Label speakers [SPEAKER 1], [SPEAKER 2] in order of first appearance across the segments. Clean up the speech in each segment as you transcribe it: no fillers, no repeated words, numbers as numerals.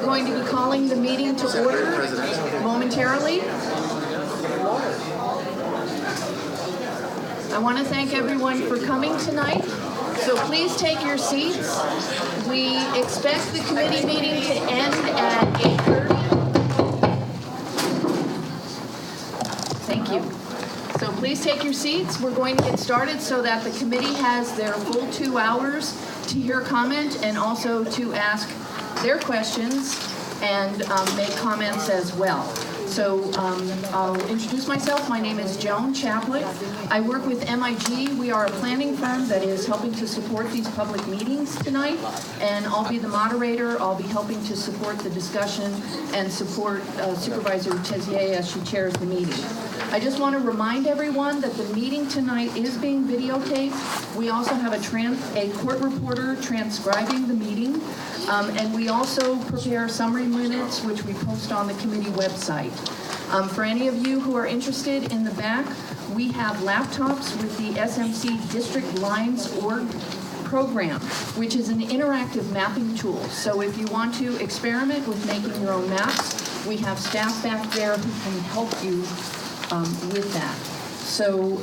[SPEAKER 1] we're going to be calling the meeting to order momentarily. I want to thank everyone for coming tonight. So please take your seats. We expect the committee meeting to end at 8:30. Thank you. So please take your seats. We're going to get started so that the committee has their full 2 hours to hear comment and also to ask their questions and make comments as well. So I'll introduce myself. My name is Joan Chaplet. I work with MIG. We are a planning firm that is helping to support these public meetings tonight, and I'll be the moderator. I'll be helping to support the discussion and support Supervisor Tezier as she chairs the meeting. I just want to remind everyone that the meeting tonight is being videotaped. We also have a court reporter transcribing the meeting, and we also prepare summary minutes, which we post on the committee website. For any of you who are interested, in the back, we have laptops with the SMC District Lines Org program, which is an interactive mapping tool. So if you want to experiment with making your own maps, we have staff back there who can help you with that. So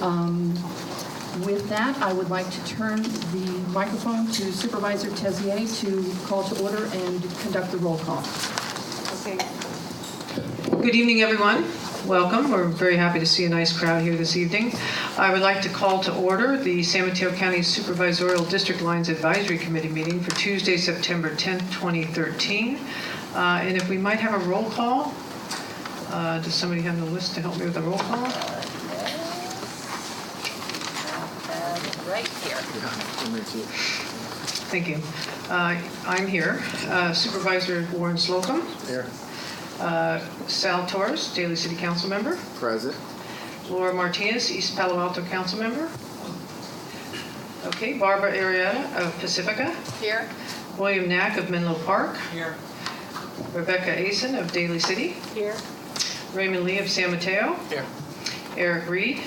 [SPEAKER 1] with that, I would like to turn the microphone to Supervisor Tezier to call to order and conduct the roll call.
[SPEAKER 2] Okay. Good evening, everyone. Welcome. We're very happy to see a nice crowd here this evening. I would like to call to order the San Mateo County Supervisorial District Lines Advisory Committee meeting for Tuesday, September 10th, 2013. And if we might have a roll call. Does somebody have the list to help me with the roll call?
[SPEAKER 1] Right here.
[SPEAKER 2] Thank you. I'm here. Supervisor Warren Slocum.
[SPEAKER 3] Here.
[SPEAKER 2] Sal Torres, Daly City Council Member.
[SPEAKER 3] Present.
[SPEAKER 2] Laura Martinez, East Palo Alto Council Member. Okay, Barbara Arrieta of Pacifica.
[SPEAKER 1] Here.
[SPEAKER 2] William Knack of Menlo Park.
[SPEAKER 3] Here.
[SPEAKER 2] Rebecca Asen of Daly City.
[SPEAKER 1] Here.
[SPEAKER 2] Raymond Lee of San Mateo.
[SPEAKER 3] Here.
[SPEAKER 2] Eric Reed.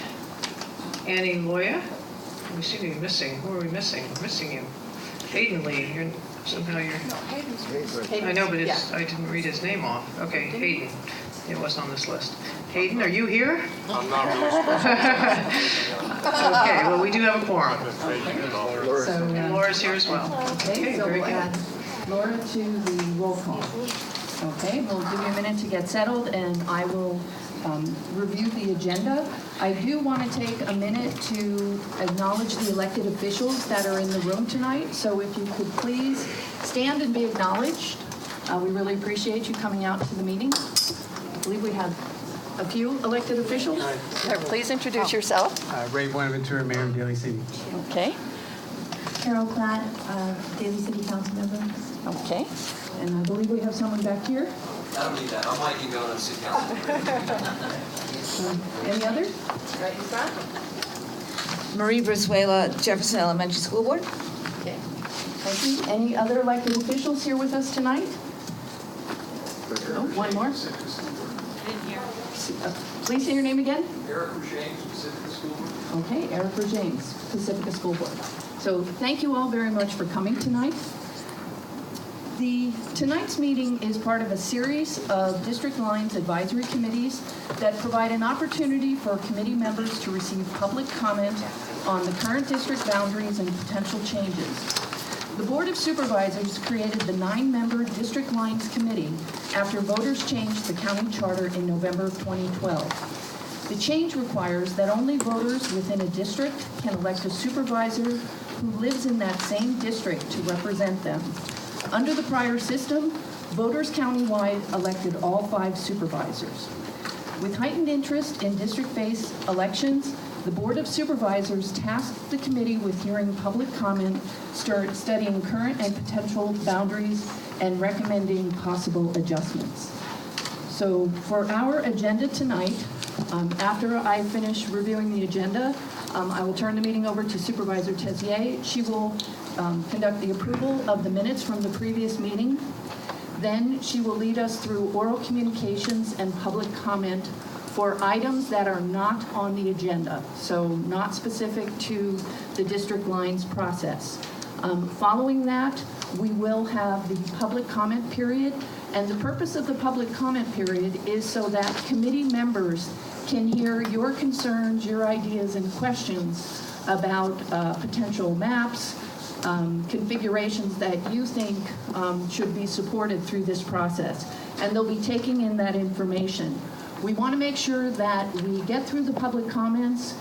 [SPEAKER 2] Annie Loya. We seem to be missing. Who are we missing? We're missing you. Hayden Lee. Somehow you're...
[SPEAKER 1] No, Hayden's
[SPEAKER 2] I know, but
[SPEAKER 1] yeah.
[SPEAKER 2] I didn't read his name off. Okay, Hayden. It wasn't on this list. Hayden, are you here?
[SPEAKER 3] I'm not really supposed
[SPEAKER 2] Okay, well, we do have a quorum.
[SPEAKER 1] So,
[SPEAKER 2] And Laura's here as well.
[SPEAKER 1] okay, so
[SPEAKER 2] very
[SPEAKER 1] we'll
[SPEAKER 2] good.
[SPEAKER 1] add Laura to the roll call. Okay, we'll give you a minute to get settled, and I will review the agenda. I do want to take a minute to acknowledge the elected officials that are in the room tonight. So if you could please stand and be acknowledged. We really appreciate you coming out to the meeting. I believe we have a few elected officials. Please introduce yourself.
[SPEAKER 4] Ray Buenaventura, Mayor of Daly City.
[SPEAKER 1] Okay.
[SPEAKER 5] Carol Platt, Daly City Council Member.
[SPEAKER 1] Okay. And I believe we have someone back here.
[SPEAKER 6] I don't need that. I'll might email it to City Council.
[SPEAKER 1] Any others? Right in front.
[SPEAKER 7] Marie Brizuela, Jefferson Elementary School Board.
[SPEAKER 1] Okay. Thank you. Any other elected officials here with us tonight? No, one more. Please say your name again.
[SPEAKER 6] Eric James, Pacifica School Board.
[SPEAKER 1] Okay, Eric James, Pacifica School Board. So thank you all very much for coming tonight. Tonight's meeting is part of a series of District Lines Advisory Committees that provide an opportunity for committee members to receive public comment on the current district boundaries and potential changes. The Board of Supervisors created the 9-member District Lines Committee after voters changed the county charter in November of 2012. The change requires that only voters within a district can elect a supervisor who lives in that same district to represent them. Under the prior system, voters countywide elected all 5 supervisors. With heightened interest in district-based elections, the Board of Supervisors tasked the committee with hearing public comment, studying current and potential boundaries, and recommending possible adjustments. So for our agenda tonight, after I finish reviewing the agenda, I will turn the meeting over to Supervisor Tezier. She will conduct the approval of the minutes from the previous meeting. Then she will lead us through oral communications and public comment for items that are not on the agenda, so not specific to the district lines process. Following that, we will have the public comment period, And the purpose of the public comment period is so that committee members can hear your concerns, your ideas, and questions about potential maps, configurations that you think should be supported through this process. And they'll be taking in that information. We want to make sure that we get through the public comments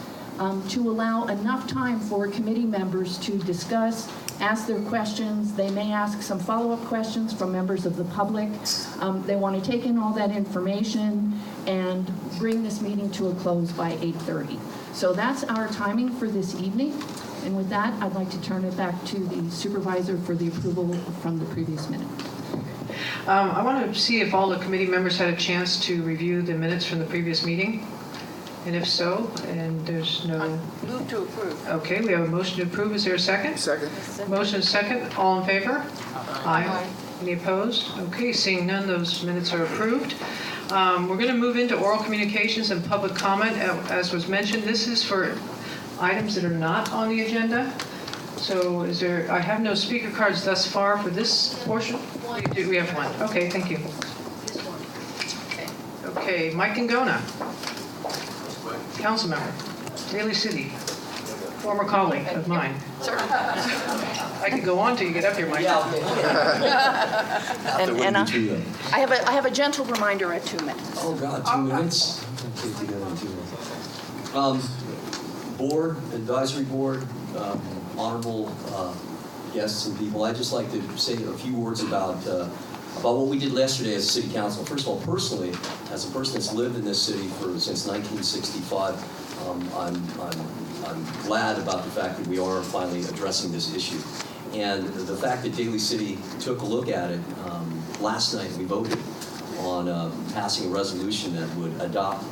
[SPEAKER 1] to allow enough time for committee members to discuss, ask their questions. They may ask some follow-up questions from members of the public. They want to take in all that information and bring this meeting to a close by 8:30. So that's our timing for this evening. And with that, I'd like to turn it back to the supervisor for the approval from the previous minute.
[SPEAKER 2] I want to see if all the committee members had a chance to review the minutes from the previous meeting. And if so, and there's no...
[SPEAKER 7] Move to approve.
[SPEAKER 2] Okay, we have a motion to approve. Is there a second?
[SPEAKER 3] Second.
[SPEAKER 2] Motion is second. All in favor? Aye. Any opposed? Okay, seeing none, those minutes are approved. We're going to move into oral communications and public comment. As was mentioned, this is for items that are not on the agenda. So is there, I have no speaker cards thus far for this portion. We have one. Okay, thank you. Okay, Mike Ngona, council member, Daly City, former colleague of mine. I could go on till you get up here, Mike.
[SPEAKER 1] And I have a gentle reminder at 2 minutes.
[SPEAKER 8] Oh, God, 2 minutes? Okay, together in 2 minutes. Board, advisory board, honorable guests and people, I'd just like to say a few words about what we did yesterday as a city council. First of all, personally, as a person that's lived in this city since 1965, I'm glad about the fact that we are finally addressing this issue. And the fact that Daly City took a look at it, last night we voted on passing a resolution that would adopt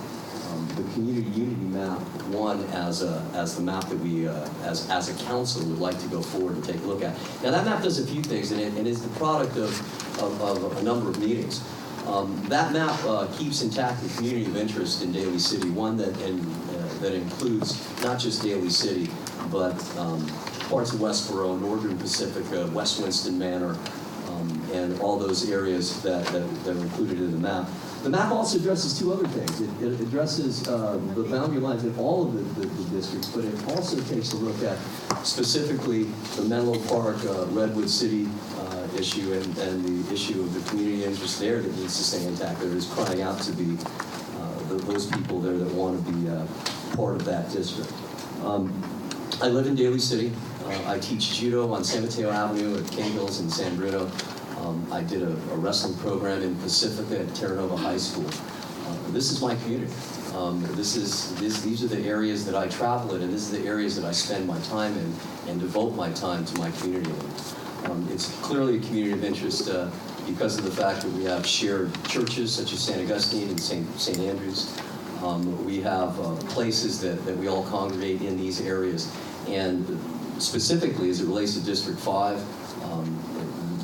[SPEAKER 8] the community unity map, one as the map that we as a council would like to go forward and take a look at. Now that map does a few things, and it is the product of a number of meetings. That map keeps intact the community of interest in Daly City, one that includes not just Daly City, but parts of Westboro, Northern Pacific, West Winston Manor, and all those areas that are included in the map. The map also addresses two other things. It addresses the boundary lines in all of the districts, but it also takes a look at specifically the Menlo Park, Redwood City issue and the issue of the community interest there that needs to stay intact. That is crying out to be those people there that want to be part of that district. I live in Daly City. I teach judo on San Mateo Avenue at King Hills in San Bruno. I did a wrestling program in Pacifica at Terra Nova High School. This is my community. These are the areas that I travel in, and this is the areas that I spend my time in and devote my time to my community in. It's clearly a community of interest because of the fact that we have shared churches such as St. Augustine and St. Andrews. We have places that we all congregate in these areas. And specifically as it relates to District 5,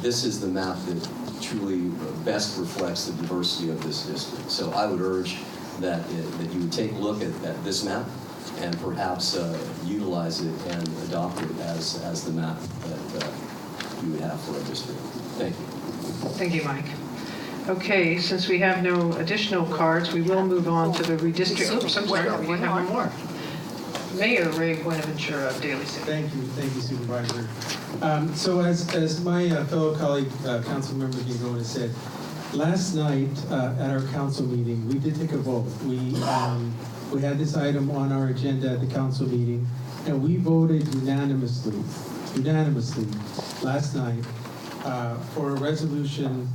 [SPEAKER 8] this is the map that truly best reflects the diversity of this district. So I would urge that you would take a look at this map and perhaps utilize it and adopt it as the map that you would have for a district. Thank you.
[SPEAKER 2] Thank you, Mike. Okay, since we have no additional cards, we will move on to the redistricting. Oops, I'm sorry, we have one more. Mayor Ray Buenaventura of Daly City.
[SPEAKER 4] Thank you, Supervisor. So as my fellow colleague, Councilmember Ngona said, last night at our council meeting, we did take a vote. We had this item on our agenda at the council meeting, and we voted unanimously last night for a resolution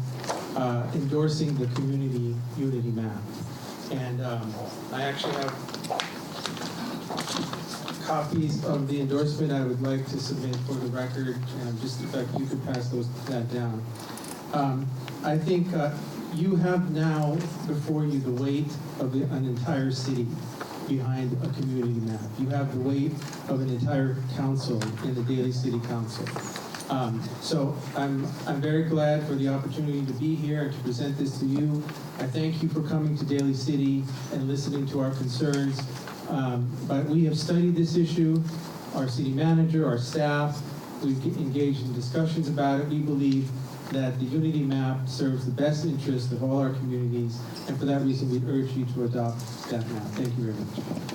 [SPEAKER 4] endorsing the community unity map. And I actually have copies of the endorsement I would like to submit for the record, and just if you could pass that down. I think you have now before you the weight of an entire city behind a community map. You have the weight of an entire council in the Daly City Council. So I'm very glad for the opportunity to be here and to present this to you. I thank you for coming to Daly City and listening to our concerns. But we have studied this issue, our city manager, our staff, we've engaged in discussions about it. We believe that the Unity map serves the best interest of all our communities, and for that reason, we urge you to adopt that map. Thank you very much.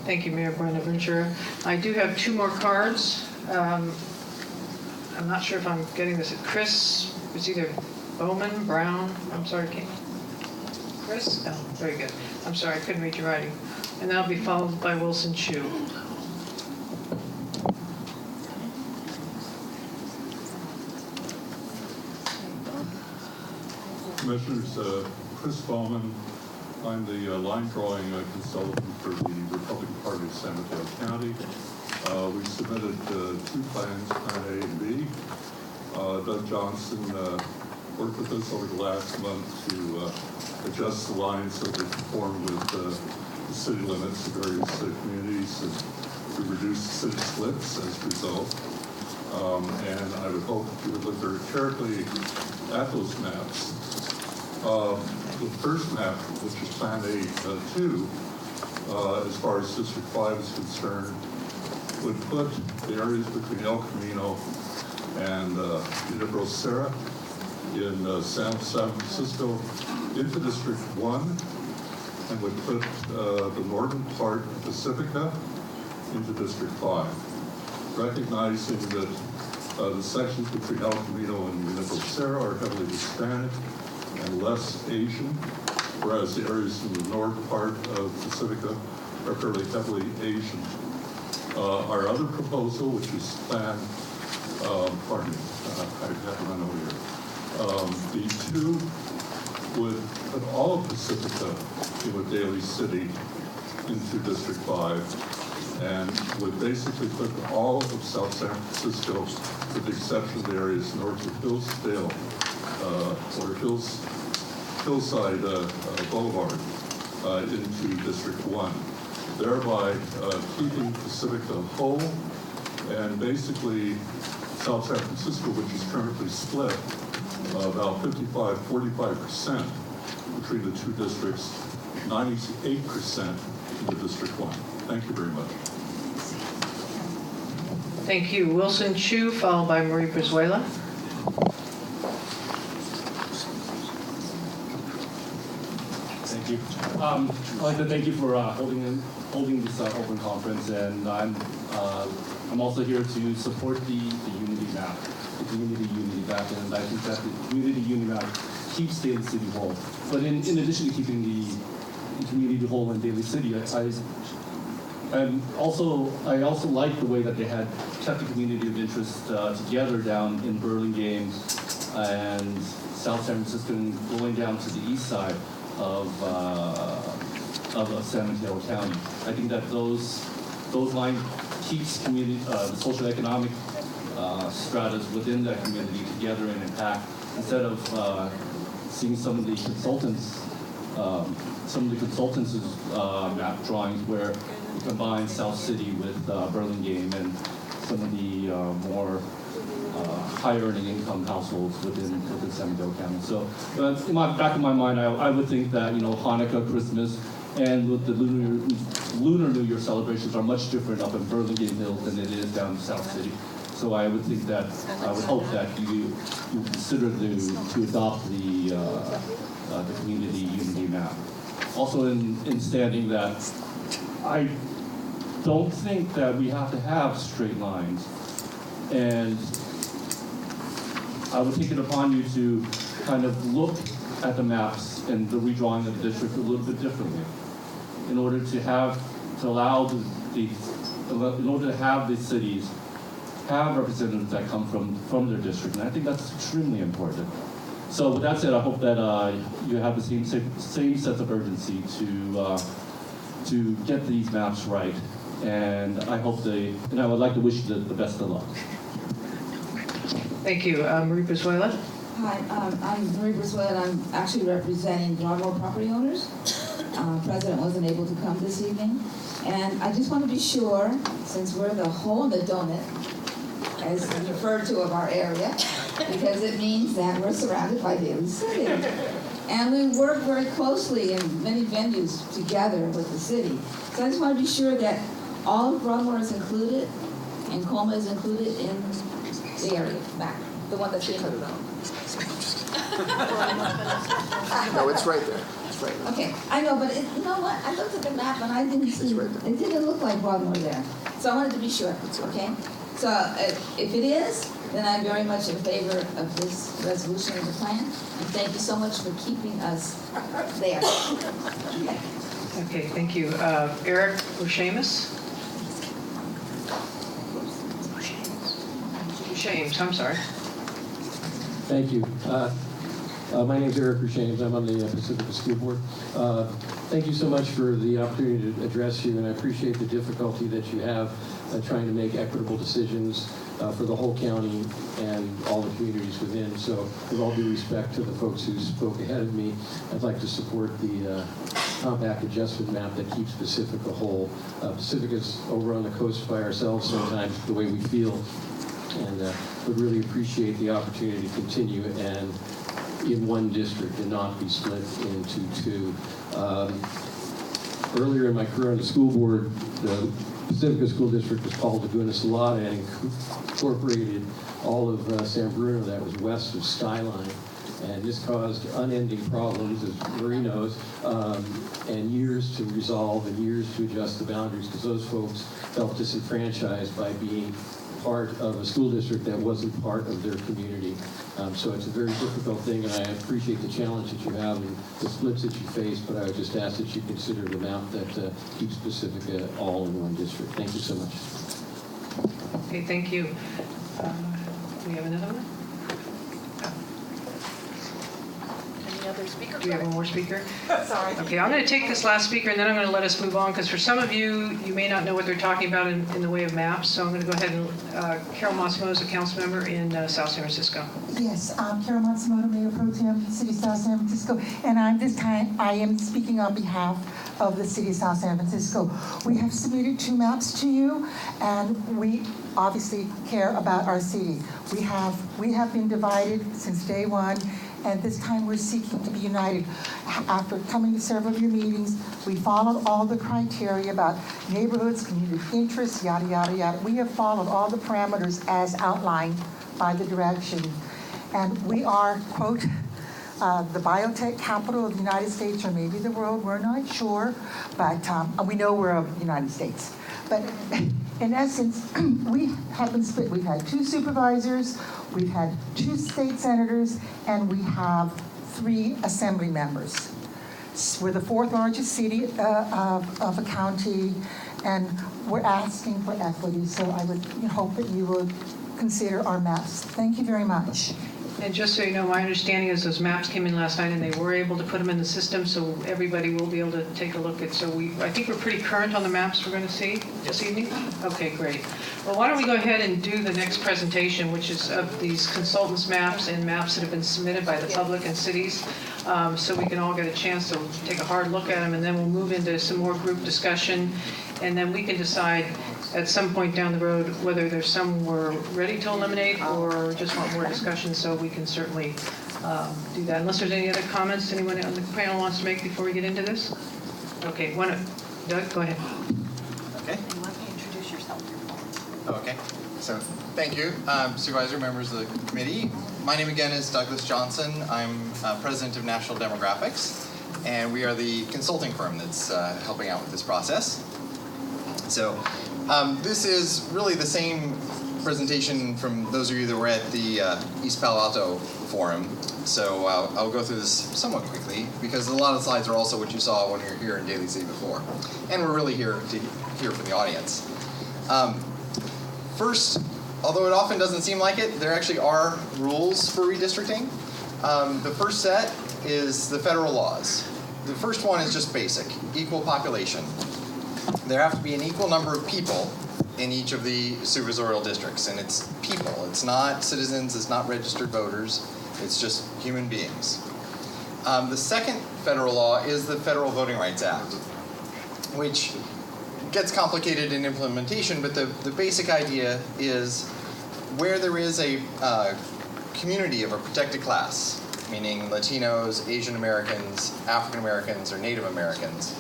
[SPEAKER 2] Thank you, Mayor Buenaventura. I do have 2 more cards. I'm not sure if I'm getting this. Chris, it's either Bowman, Brown, I'm sorry, Chris? Oh, very good. I'm sorry, I couldn't read your writing. And that'll be followed by Wilson Chu.
[SPEAKER 3] Commissioners, Chris Bowman. I'm the line drawing consultant for the Republican Party of San Mateo County. We submitted 2 plans, Plan A and B. Doug Johnson worked with us over the last month to adjust the lines so they conform with the city limits of various communities and to reduce city splits as a result. And I would hope you would look very carefully at those maps. The first map, which is Plan A2, as far as District 5 is concerned, would put the areas between El Camino and Unibro Serra in San Francisco into District 1, and would put the northern part of Pacifica into District 5, recognizing that the sections between El Camino and Unibro Serra are heavily Hispanic and less Asian, whereas the areas in the north part of Pacifica are fairly heavily Asian. Our other proposal, which is Plan, pardon me, I have to run over here. B2 would put all of Pacifica in with Daly City into District 5, and would basically put all of South San Francisco, with the exception of the areas north of Hillsdale, or Hillside Boulevard, into District 1, thereby keeping Pacifica whole, and basically South San Francisco, which is currently split about 45% between the 2 districts, 98% into District 1. Thank you very much.
[SPEAKER 2] Thank you. Wilson Chu, followed by Marie Brizuela.
[SPEAKER 9] Thank you. I'd like to thank you for holding this open conference, and I'm also here to support the Unity map, the Community Unity map, and I think that the Community Unity map keeps Daly City whole. But in addition to keeping the community whole in Daly City, I also like the way that they had kept the community of interest together down in Burlingame and South San Francisco, and going down to the east side of San Mateo County. I think that those lines keeps community, the socioeconomic stratas within that community together and intact, instead of seeing some of the consultants' map drawings where we combine South City with Burlingame and some of the more high earning income households within San Mateo County. So in my back of my mind, I would think that, Hanukkah, Christmas, and with the Lunar New Year celebrations are much different up in Burlingame Hills than it is down in South City. So I would think that, I would hope that you consider to adopt the Community Unity map. Also in standing that I don't think that we have to have straight lines, and I would take it upon you to kind of look at the maps and the redrawing of the district a little bit differently, in order to have the cities have representatives that come from their district, and I think that's extremely important. So with that said, I hope that you have the same sense of urgency to get these maps right, and I would like to wish you the best of luck.
[SPEAKER 2] Thank you. Marie Brizuela.
[SPEAKER 7] Hi, I'm Marie Brizuela, and I'm actually representing Broadmoor property owners. President wasn't able to come this evening. And I just want to be sure, since we're the hole in the donut, as referred to of our area, because it means that we're surrounded by Daly City. And we work very closely in many venues together with the city. So I just want to be sure that all of Broadmoor is included, and Colma is included in the area back, the one that's being voted on.
[SPEAKER 10] No, it's right there. It's right there.
[SPEAKER 7] Okay, I know, but you know what? I looked at the map and I didn't see,
[SPEAKER 10] right there.
[SPEAKER 7] it didn't look like Broadmoor there. So I wanted to be sure, okay? So if it is, then I'm very much in favor of this resolution and the plan. And thank you so much for keeping us there.
[SPEAKER 2] Okay, thank you. Eric Bushamus? Bushames, I'm sorry.
[SPEAKER 11] Thank you. My name is Eric Rushames. I'm on the Pacifica School Board. Thank you so much for the opportunity to address you, and I appreciate the difficulty that you have trying to make equitable decisions for the whole county and all the communities within. So with all due respect to the folks who spoke ahead of me, I'd like to support the compact adjustment map that keeps Pacifica whole. Pacifica's over on the coast by ourselves sometimes, the way we feel, and would really appreciate the opportunity to continue and in one district and not be split into two. Earlier in my career on the school board, the Pacifica School District was called Laguna Salada and incorporated all of San Bruno that was west of Skyline. And this caused unending problems, as Marie knows, and years to resolve and years to adjust the boundaries because those folks felt disenfranchised by being part of a school district that wasn't part of their community. So it's a very difficult thing, and I appreciate the challenge that you have and the splits that you face, but I would just ask that you consider the map that keeps Pacifica all in one district. Thank you so much.
[SPEAKER 2] Okay, thank you. We have another one?
[SPEAKER 1] Any other speakers?
[SPEAKER 2] Do we have one more speaker?
[SPEAKER 1] Sorry.
[SPEAKER 2] Okay, I'm going to take this last speaker and then I'm going to let us move on because for some of you, you may not know what they're talking about in the way of maps. So I'm going to go ahead and Carol Massimo is a council member in South San Francisco.
[SPEAKER 12] Yes, Carol Matsumoto, Mayor Pro Tem, City of South San Francisco, and this time I am speaking on behalf of the City of South San Francisco. We have submitted 2 maps to you, and we obviously care about our city. We have been divided since day one, and this time we're seeking to be united. After coming to several of your meetings, we followed all the criteria about neighborhoods, community interests, yada, yada, yada. We have followed all the parameters as outlined by the direction. And we are, quote, the biotech capital of the United States or maybe the world, we're not sure, but we know we're of the United States. But in essence, we have been split. We've had 2 supervisors, we've had 2 state senators, and we have 3 assembly members. We're the 4th largest city of a county, and we're asking for equity, so I would hope that you will consider our maps. Thank you very much.
[SPEAKER 2] And just so you know, my understanding is those maps came in last night and they were able to put them in the system so everybody will be able to take a look at. So I think we're pretty current on the maps we're going to see this evening. Okay, great. Well, why don't we go ahead and do the next presentation, which is of these consultants' maps and maps that have been submitted by the public and cities, so we can all get a chance to take a hard look at them, and then we'll move into some more group discussion, and then we can decide at some point down the road whether there's some we're ready to eliminate or just want more discussion, so we can certainly do that. Unless there's any other comments anyone on the panel wants to make before we get into this? Okay, Doug, go ahead.
[SPEAKER 13] Okay.
[SPEAKER 1] And why don't you introduce yourself?
[SPEAKER 13] Okay. So thank you, supervisor, members of the committee. My name again is Douglas Johnson. I'm president of National Demographics, and we are the consulting firm that's helping out with this process. So this is really the same presentation from those of you that were at the East Palo Alto Forum. So I'll go through this somewhat quickly because a lot of the slides are also what you saw when you were here in Daly City before. And we're really here to hear from the audience. First, although it often doesn't seem like it, there actually are rules for redistricting. The first set is the federal laws. The first one is just basic, equal population. There have to be an equal number of people in each of the supervisorial districts, and it's people. It's not citizens, it's not registered voters, it's just human beings. The second federal law is the Federal Voting Rights Act, which gets complicated in implementation, but the basic idea is where there is a community of a protected class, meaning Latinos, Asian Americans, African Americans, or Native Americans,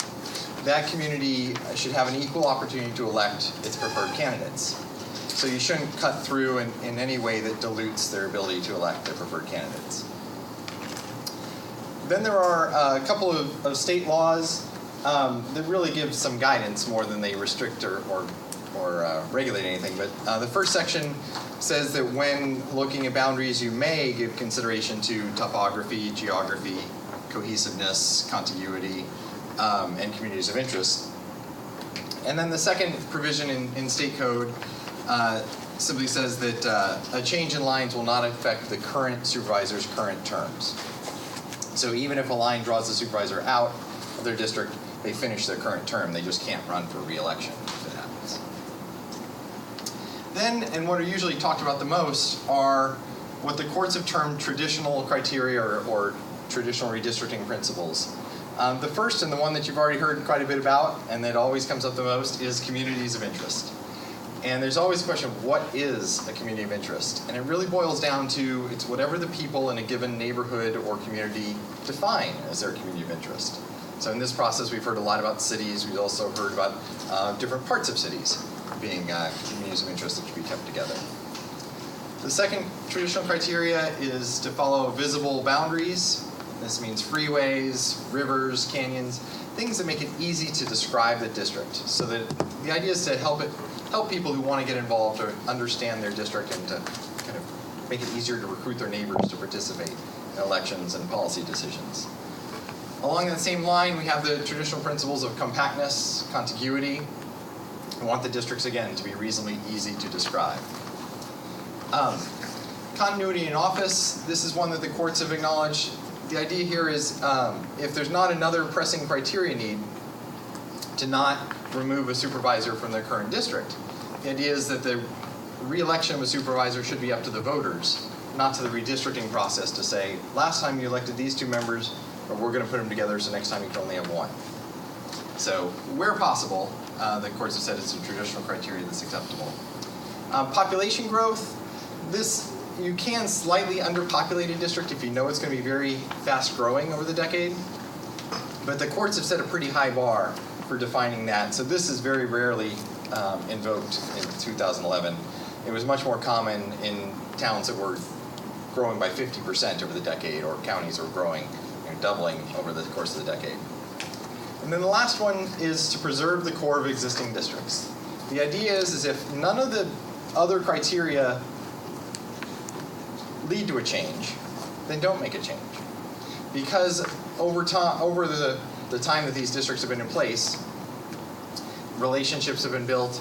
[SPEAKER 13] that community should have an equal opportunity to elect its preferred candidates. So you shouldn't cut through in any way that dilutes their ability to elect their preferred candidates. Then there are a couple of state laws that really give some guidance more than they restrict or regulate anything. But the first section says that when looking at boundaries, you may give consideration to topography, geography, cohesiveness, contiguity, and communities of interest. And then the second provision in state code simply says that a change in lines will not affect the current supervisor's current terms. So even if a line draws the supervisor out of their district, they finish their current term. They just can't run for re-election if it happens. Then, and what are usually talked about the most, are what the courts have termed traditional criteria or traditional redistricting principles. The first, and the one that you've already heard quite a bit about, and that always comes up the most, is communities of interest. And there's always a question of what is a community of interest? And it really boils down to it's whatever the people in a given neighborhood or community define as their community of interest. So in this process, we've heard a lot about cities. We've also heard about different parts of cities being communities of interest that should be kept together. The second traditional criteria is to follow visible boundaries. This means freeways, rivers, canyons, things that make it easy to describe the district. So that the idea is to help people who want to get involved to understand their district and to kind of make it easier to recruit their neighbors to participate in elections and policy decisions. Along that same line, we have the traditional principles of compactness, contiguity. We want the districts, again, to be reasonably easy to describe. Continuity in office, this is one that the courts have acknowledged. The idea here is if there's not another pressing criteria need to not remove a supervisor from their current district, the idea is that the re-election of a supervisor should be up to the voters, not to the redistricting process to say, last time you elected these two members, but we're going to put them together so next time you can only have one. So where possible, the courts have said it's a traditional criteria that's acceptable. Population growth, you can slightly underpopulate a district if you know it's going to be very fast growing over the decade. But the courts have set a pretty high bar for defining that. So this is very rarely invoked in 2011. It was much more common in towns that were growing by 50% over the decade, or counties were growing, doubling over the course of the decade. And then the last one is to preserve the core of existing districts. The idea is if none of the other criteria lead to a change, then don't make a change. Because over the time that these districts have been in place, relationships have been built,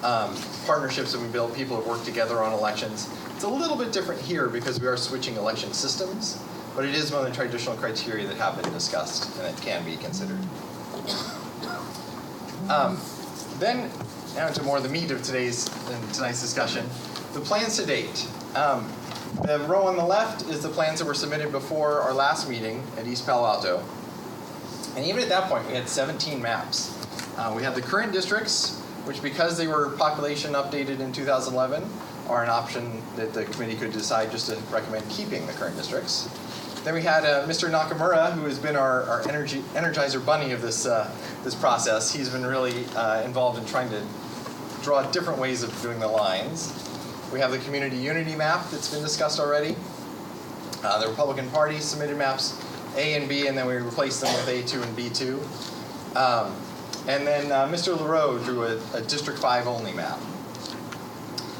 [SPEAKER 13] partnerships have been built, people have worked together on elections. It's a little bit different here because we are switching election systems, but it is one of the traditional criteria that have been discussed and that can be considered. Then, now to more of the meat of tonight's discussion, the plans to date. The row on the left is the plans that were submitted before our last meeting at East Palo Alto. And even at that point, we had 17 maps. We had the current districts, which because they were population updated in 2011, are an option that the committee could decide just to recommend keeping the current districts. Then we had Mr. Nakamura, who has been our energizer bunny of this process. He's been really involved in trying to draw different ways of doing the lines. We have the community unity map that's been discussed already. The Republican Party submitted maps A and B, and then we replaced them with A2 and B2. And then Mr. LaRoe drew a District 5 only map.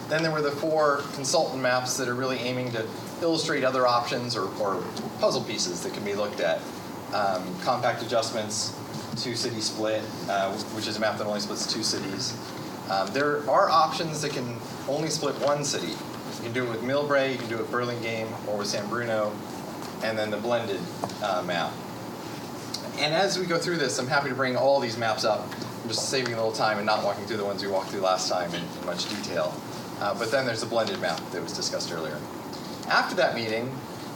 [SPEAKER 13] Then there were the 4 consultant maps that are really aiming to illustrate other options or puzzle pieces that can be looked at. Compact adjustments, 2-city split, which is a map that only splits 2 cities. There are options that can only split 1 city. You can do it with Millbrae, you can do it with Burlingame, or with San Bruno, and then the blended map. And as we go through this, I'm happy to bring all these maps up. I'm just saving a little time and not walking through the ones we walked through last time in much detail. But then there's the blended map that was discussed earlier. After that meeting,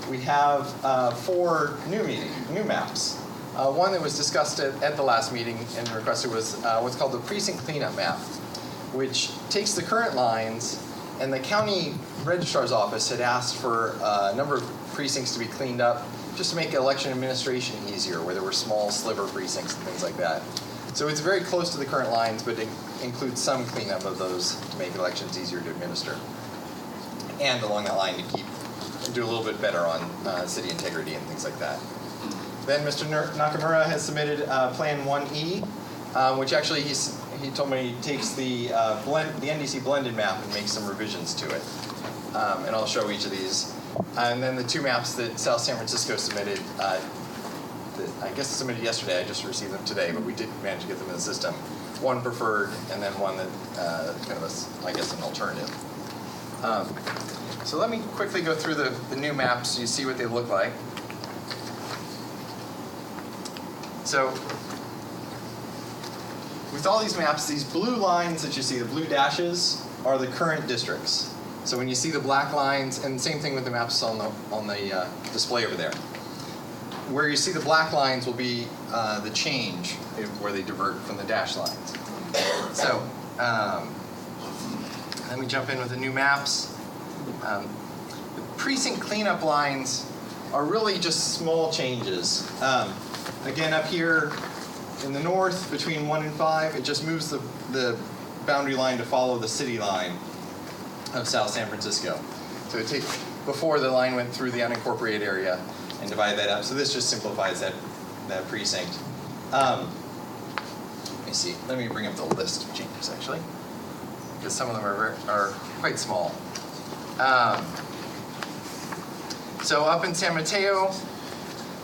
[SPEAKER 13] we have 4 new maps. One that was discussed at the last meeting and requested was what's called the precinct cleanup map, which takes the current lines, and the county registrar's office had asked for a number of precincts to be cleaned up just to make election administration easier, where there were small sliver precincts and things like that. So it's very close to the current lines, but it includes some cleanup of those to make elections easier to administer. And along that line to do a little bit better on city integrity and things like that. Then Mr. Nakamura has submitted Plan 1E, which actually he told me he takes the NDC blended map and makes some revisions to it. And I'll show each of these. And then the two maps that South San Francisco submitted, that I guess submitted yesterday, I just received them today, but we did manage to get them in the system. One preferred, and then one that kind of, I guess, an alternative. So let me quickly go through the new maps so you see what they look like. So with all these maps, these blue lines that you see, the blue dashes, are the current districts. So when you see the black lines, and same thing with the maps on the display over there. Where you see the black lines will be the change where they divert from the dash lines. So let me jump in with the new maps. The precinct cleanup lines are really just small changes. Again, up here in the north, between 1 and 5, it just moves the boundary line to follow the city line of South San Francisco. So before the line went through the unincorporated area and divided that up. So this just simplifies that precinct. Let me see. Let me bring up the list of changes, actually, because some of them are quite small. So up in San Mateo,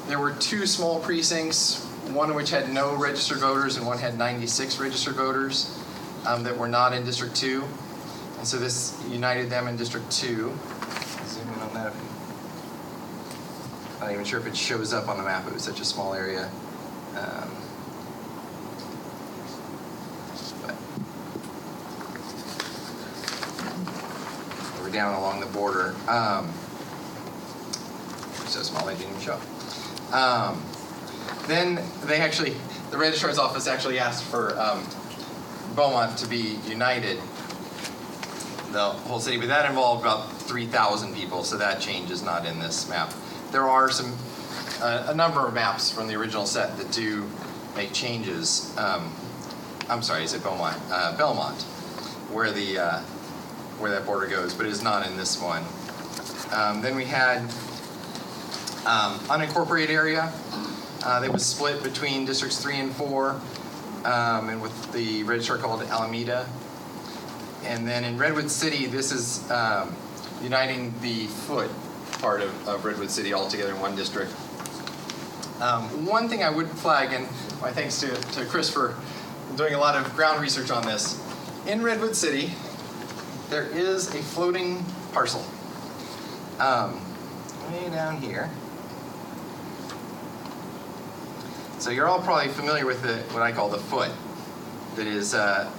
[SPEAKER 13] there were 2 small precincts, one of which had no registered voters and one had 96 registered voters that were not in District 2. And so this united them in District 2. Zoom in on that. I'm not even sure if it shows up on the map. It was such a small area. But we're down along the border. So small they didn't even show. Then the registrar's office actually asked for Beaumont to be united, the whole city, but that involved about 3,000 people, so that change is not in this map. There are a number of maps from the original set that do make changes. I'm sorry, is it Beaumont? Belmont, where that border goes, but it is not in this one. Then we had unincorporated area that was split between districts 3 and 4, and with the registrar called Alameda. And then in Redwood City, this is uniting the foot part of Redwood City all together in one district. One thing I would flag, and my thanks to Chris for doing a lot of ground research on this. In Redwood City, there is a floating parcel way down here. So you're all probably familiar with what I call the foot, that is a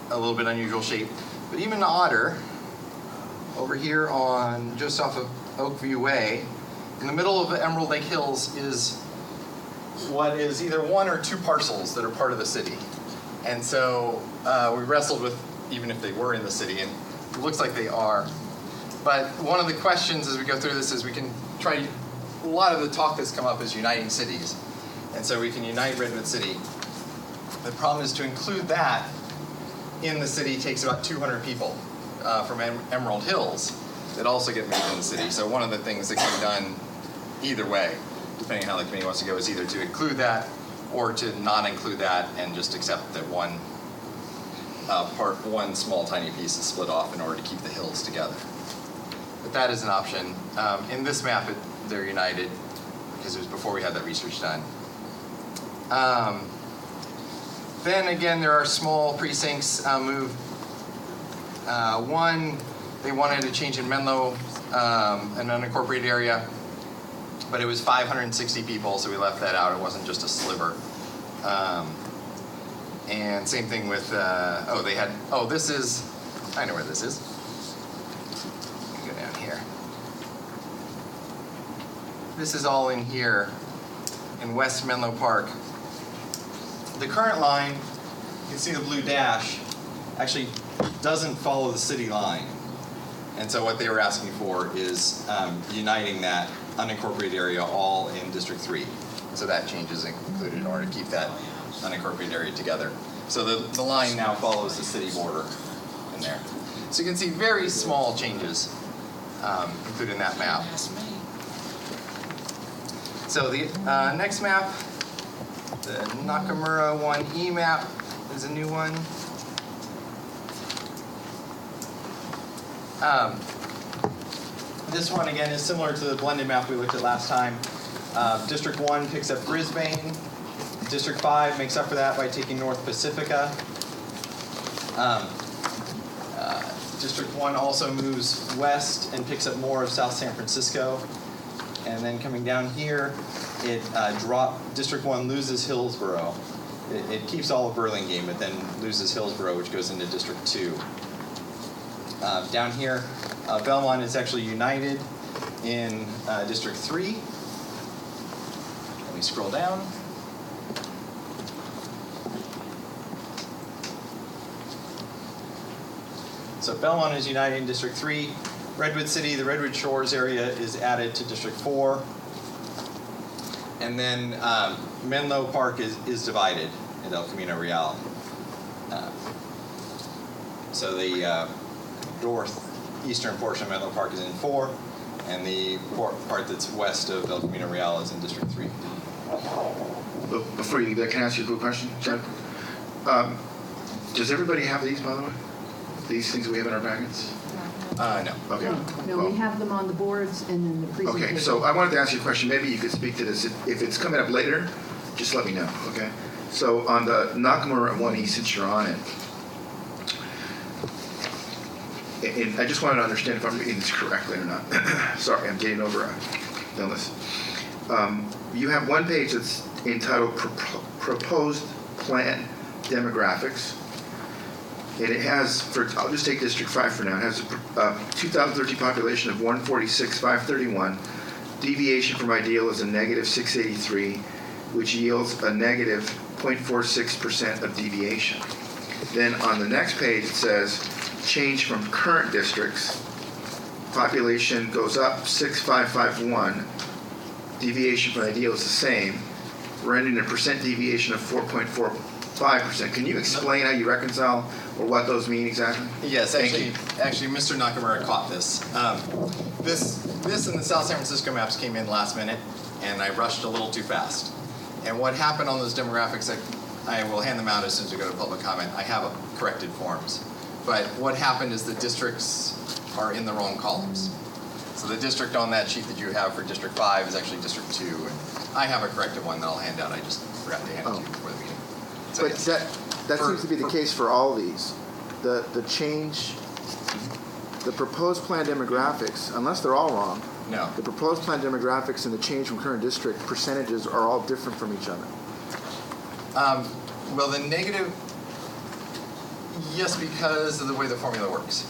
[SPEAKER 13] little bit unusual shape. But even odder, over here on just off of Oakview Way, in the middle of Emerald Lake Hills is what is either 1 or 2 parcels that are part of the city. And so we wrestled with even if they were in the city, and it looks like they are. But one of the questions as we go through this is we can try, a lot of the talk that's come up is uniting cities. And so we can unite Redwood City. The problem is to include that in the city takes about 200 people from Emerald Hills that also get moved in the city. So one of the things that can be done either way, depending on how the committee wants to go, is either to include that or to not include that and just accept that one small tiny piece is split off in order to keep the hills together. But that is an option. In this map, they're united because it was before we had that research done. Then again, there are small precincts moved. One, they wanted to change in Menlo, an unincorporated area, but it was 560 people, so we left that out. It wasn't just a sliver. And same thing with, this is, I know where this is. Let me go down here. This is all in here in West Menlo Park. The current line, you can see the blue dash, actually doesn't follow the city line. And so what they were asking for is uniting that unincorporated area all in District 3. So that change is included in order to keep that unincorporated area together. So the line now follows the city border in there. So you can see very small changes included in that map. So the next map, the Nakamura 1E map is a new one. This one, again, is similar to the blended map we looked at last time. District 1 picks up Brisbane. District 5 makes up for that by taking North Pacifica. District 1 also moves west and picks up more of South San Francisco. And then coming down here, District 1 loses Hillsborough. It keeps all of Burlingame, but then loses Hillsborough, which goes into District 2. Down here, Belmont is actually united in District 3. Let me scroll down. So Belmont is united in District 3. Redwood City, the Redwood Shores area, is added to District 4. And then Menlo Park is divided in El Camino Real. So the northeastern portion of Menlo Park is in 4, and the part that's west of El Camino Real is in District 3.
[SPEAKER 10] Before you leave that, can I ask you a quick question, John? Does everybody have these, by the way? These things that we have in our packets?
[SPEAKER 13] No.
[SPEAKER 10] Okay.
[SPEAKER 1] No, we have them on the boards and then the presentation.
[SPEAKER 10] Okay, so I wanted to ask you a question. Maybe you could speak to this. If it's coming up later, just let me know, okay? So on the Nakamura 1E, since you're on it, and I just wanted to understand if I'm reading this correctly or not. Sorry, I'm getting over an illness. You have one page that's entitled Proposed Plan Demographics. And it has, I'll just take District 5 for now, it has a 2013 population of 146,531. Deviation from ideal is a negative 683, which yields a negative 0.46% of deviation. Then on the next page it says, change from current districts, population goes up 6,551, deviation from ideal is the same, rendering a percent deviation of 4.45%. Can you explain how you reconcile or what those mean exactly?
[SPEAKER 13] Yes, actually, Mr. Nakamura caught this. This and the South San Francisco maps came in last minute, and I rushed a little too fast. And what happened on those demographics, I will hand them out as soon as we go to public comment. I have corrected forms. But what happened is the districts are in the wrong columns. So the district on that sheet that you have for District 5 is actually District 2. And I have a corrected one that I'll hand out. I just forgot to hand it to you before the meeting. So
[SPEAKER 10] But that seems to be the case for all these. The change, the proposed plan demographics, unless they're all wrong,
[SPEAKER 13] no.
[SPEAKER 10] The proposed plan demographics and the change from current district percentages are all different from each other.
[SPEAKER 13] Well, the negative, yes, because of the way the formula works.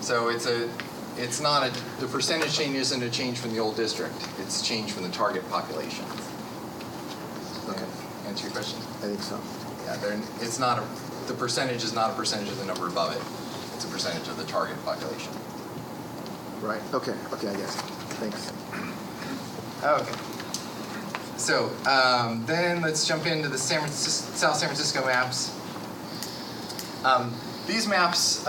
[SPEAKER 13] So it's not the percentage change isn't a change from the old district. It's change from the target population. Okay. Answer your question?
[SPEAKER 10] I think so.
[SPEAKER 13] Yeah, it's not the percentage is not a percentage of the number above it. It's a percentage of the target population.
[SPEAKER 10] Right. Okay. Okay. I guess. Thanks.
[SPEAKER 13] Okay. So then let's jump into the South San Francisco maps. These maps,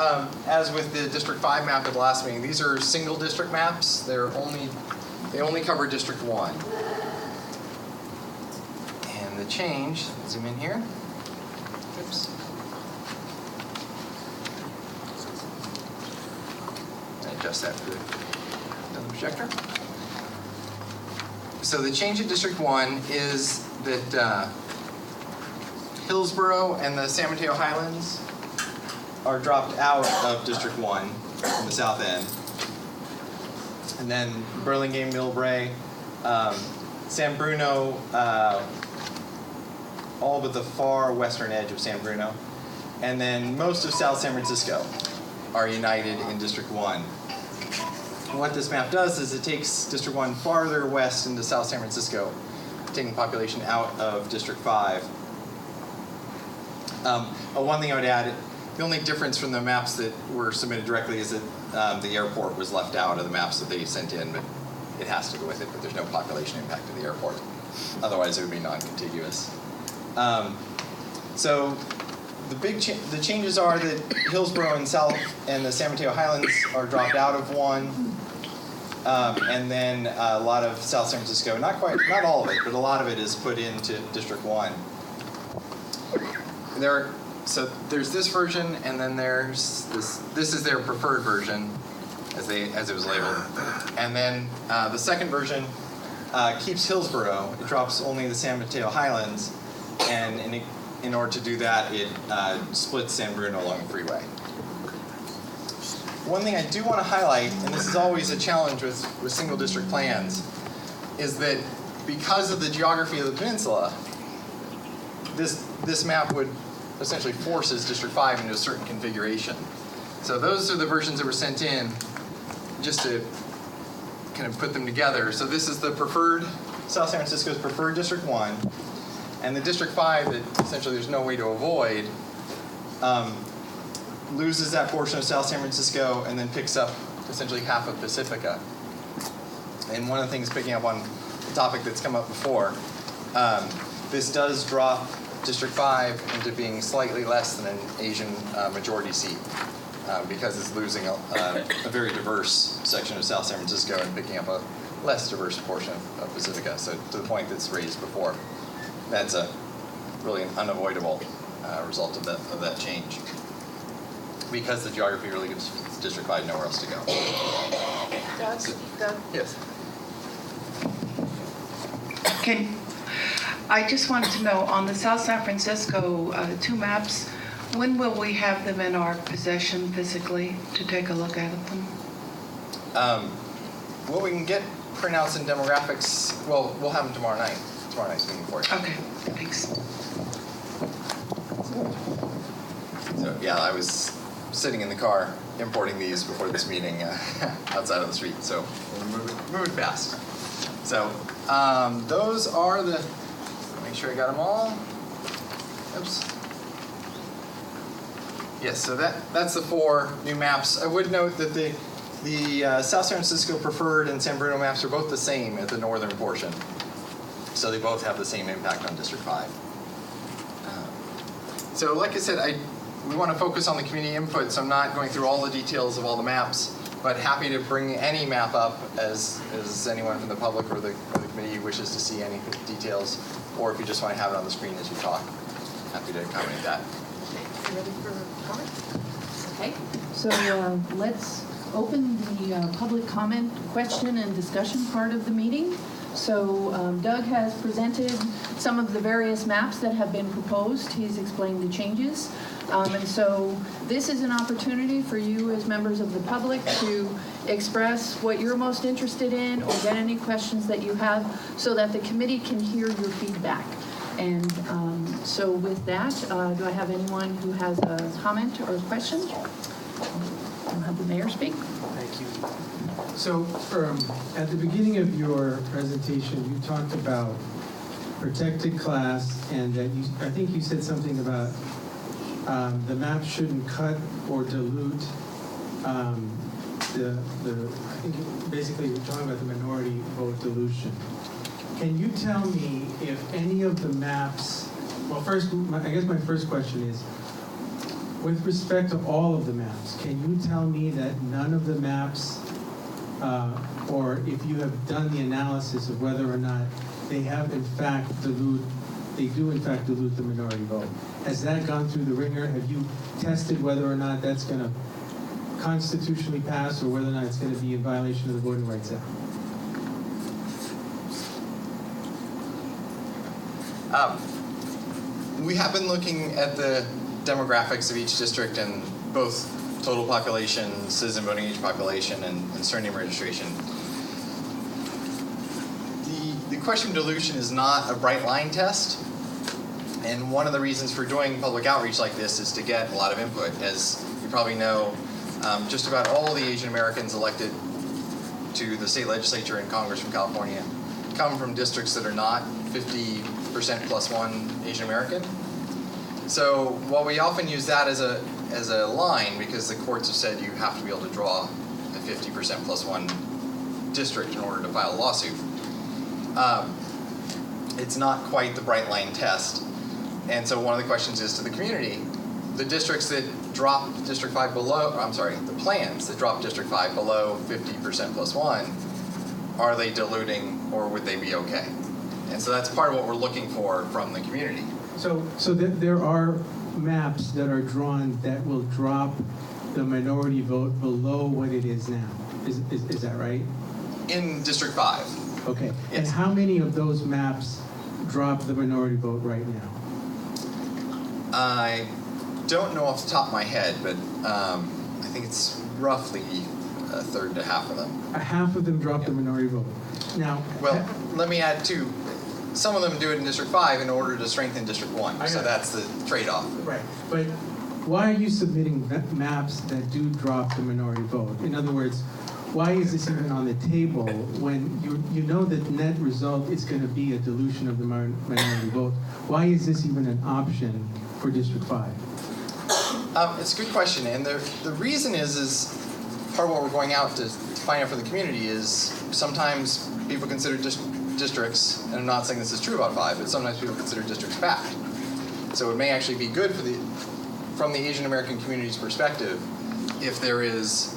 [SPEAKER 13] as with the District 5 map at the last meeting, these are single district maps. They only cover District 1. And the change, zoom in here. Oops. Adjust that for the projector. So the change in District 1 is that Hillsborough and the San Mateo Highlands are dropped out of District 1 in the south end. And then Burlingame, Millbrae, San Bruno, all but the far western edge of San Bruno. And then most of South San Francisco are united in District 1. And what this map does is it takes District 1 farther west into South San Francisco, taking population out of District 5. One thing I would add, the only difference from the maps that were submitted directly is that the airport was left out of the maps that they sent in, but it has to go with it, but there's no population impact of the airport. Otherwise, it would be non-contiguous. So the changes are that Hillsborough and the San Mateo Highlands are dropped out of 1. And then a lot of South San Francisco, not all of it, but a lot of it is put into District 1. So there's this version, and then there's this. This is their preferred version, as it was labeled. And then the second version keeps Hillsborough. It drops only the San Mateo Highlands, and in order to do that, it splits San Bruno along the freeway. One thing I do want to highlight, and this is always a challenge with single district plans, is that because of the geography of the peninsula, this map would essentially forces District 5 into a certain configuration. So those are the versions that were sent in just to kind of put them together. So this is the preferred, South San Francisco's preferred District 1, and the District 5 that essentially there's no way to avoid loses that portion of South San Francisco and then picks up essentially half of Pacifica. And one of the things, picking up on the topic that's come up before, this does drop District 5 into being slightly less than an Asian majority seat because it's losing a very diverse section of South San Francisco and picking up a less diverse portion of Pacifica. So to the point that's raised before, that's really an unavoidable result of that change because the geography really gives District 5 nowhere else to go.
[SPEAKER 1] Doug?
[SPEAKER 13] Yes.
[SPEAKER 14] I just wanted to know, on the South San Francisco two maps, when will we have them in our possession physically to take a look at them?
[SPEAKER 13] Well, we can get printouts and demographics. Well, we'll have them tomorrow night. Tomorrow night's meeting for you.
[SPEAKER 14] Okay, thanks.
[SPEAKER 13] So yeah, I was sitting in the car importing these before this meeting outside on the street. So we're moving fast. So those are the. Make sure I got them all. Oops. Yes, so that's the 4 new maps. I would note that the South San Francisco preferred and San Bruno maps are both the same at the northern portion. So they both have the same impact on District 5. So like I said, we want to focus on the community input, so I'm not going through all the details of all the maps, but happy to bring any map up as anyone from the public or the committee wishes to see any details, or if you just want to have it on the screen as you talk. Happy to accommodate that.
[SPEAKER 1] You ready for comment? Okay, so let's open the public comment, question, and discussion part of the meeting. So Doug has presented some of the various maps that have been proposed. He's explained the changes. And so this is an opportunity for you as members of the public to express what you're most interested in or get any questions that you have so that the committee can hear your feedback. And so with that, do I have anyone who has a comment or a question? I'll have the mayor speak.
[SPEAKER 4] Thank you. So at the beginning of your presentation, you talked about protected class and that I think you said something about the map shouldn't cut or dilute I think basically you're talking about the minority vote dilution. Can you tell me if any of the maps, well first, I guess my first question is, with respect to all of the maps, can you tell me that none of the maps, or if you have done the analysis of whether or not they have in fact dilute the minority vote? Has that gone through the ringer? Have you tested whether or not that's going to constitutionally pass or whether or not it's going to be in violation of the Voting Rights Act?
[SPEAKER 13] We have been looking at the demographics of each district and both total population, citizen voting age population, and surname registration. The question of dilution is not a bright line test, and one of the reasons for doing public outreach like this is to get a lot of input. As you probably know, just about all the Asian Americans elected to the state legislature and Congress from California come from districts that are not 50% plus one Asian American. So while we often use that as a line, because the courts have said you have to be able to draw a 50% plus one district in order to file a lawsuit, it's not quite the bright line test. And so one of the questions is to the community, the districts that drop District 5 below, the plans that drop District 5 below 50% plus one, are they diluting or would they be okay? And so that's part of what we're looking for from the community.
[SPEAKER 4] So there are maps that are drawn that will drop the minority vote below what it is now. Is that right?
[SPEAKER 13] In District 5.
[SPEAKER 4] Okay.
[SPEAKER 13] Yes.
[SPEAKER 4] And how many of those maps drop the minority vote right now?
[SPEAKER 13] I don't know off the top of my head, but I think it's roughly a third to half of them.
[SPEAKER 4] A half of them drop the minority vote. Now,
[SPEAKER 13] Well, let me add too. Some of them do it in District 5 in order to strengthen District 1. So that's the trade-off.
[SPEAKER 4] right. But why are you submitting maps that do drop the minority vote? In other words, why is this even on the table when you know that the net result is going to be a dilution of the minority vote? Why is this even an option for District 5?
[SPEAKER 13] It's a good question, and the reason is part of what we're going out to find out for the community is sometimes people consider districts, and I'm not saying this is true about 5, but sometimes people consider districts bad. So it may actually be good from the Asian American community's perspective if there is,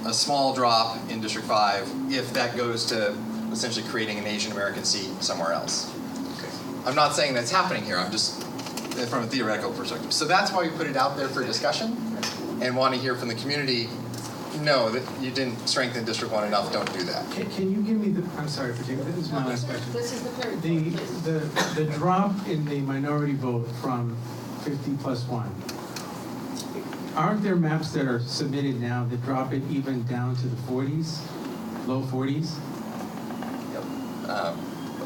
[SPEAKER 13] a small drop in District 5 if that goes to essentially creating an Asian American seat somewhere else. I'm not saying that's happening here. I'm just from a theoretical perspective. So that's why we put it out there for discussion and want to hear from the community. No, that you didn't strengthen District 1 enough. Don't do that.
[SPEAKER 4] Can you give me I'm sorry for taking this is my last question.
[SPEAKER 1] This is the third.
[SPEAKER 4] The drop in the minority vote from 50 plus 1. Aren't there maps that are submitted now that drop it even down to the 40s, low 40s?
[SPEAKER 13] Yep.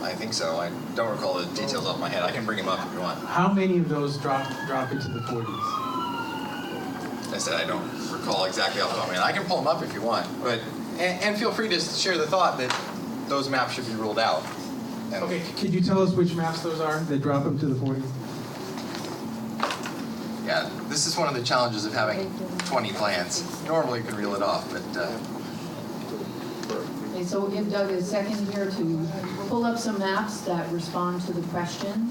[SPEAKER 13] I think so. I don't recall the details off my head. I can bring them up if you want.
[SPEAKER 4] How many of those drop into the 40s?
[SPEAKER 13] I said I don't recall exactly off the top of my head. I can pull them up if you want, but and feel free to share the thought that those maps should be ruled out. And
[SPEAKER 4] Okay, could you tell us which maps those are that drop them to the 40s?
[SPEAKER 13] yeah, this is one of the challenges of having 20 plans. Normally you can reel it off, but
[SPEAKER 1] Okay, so we'll give Doug a second here to pull up some maps that respond to the question.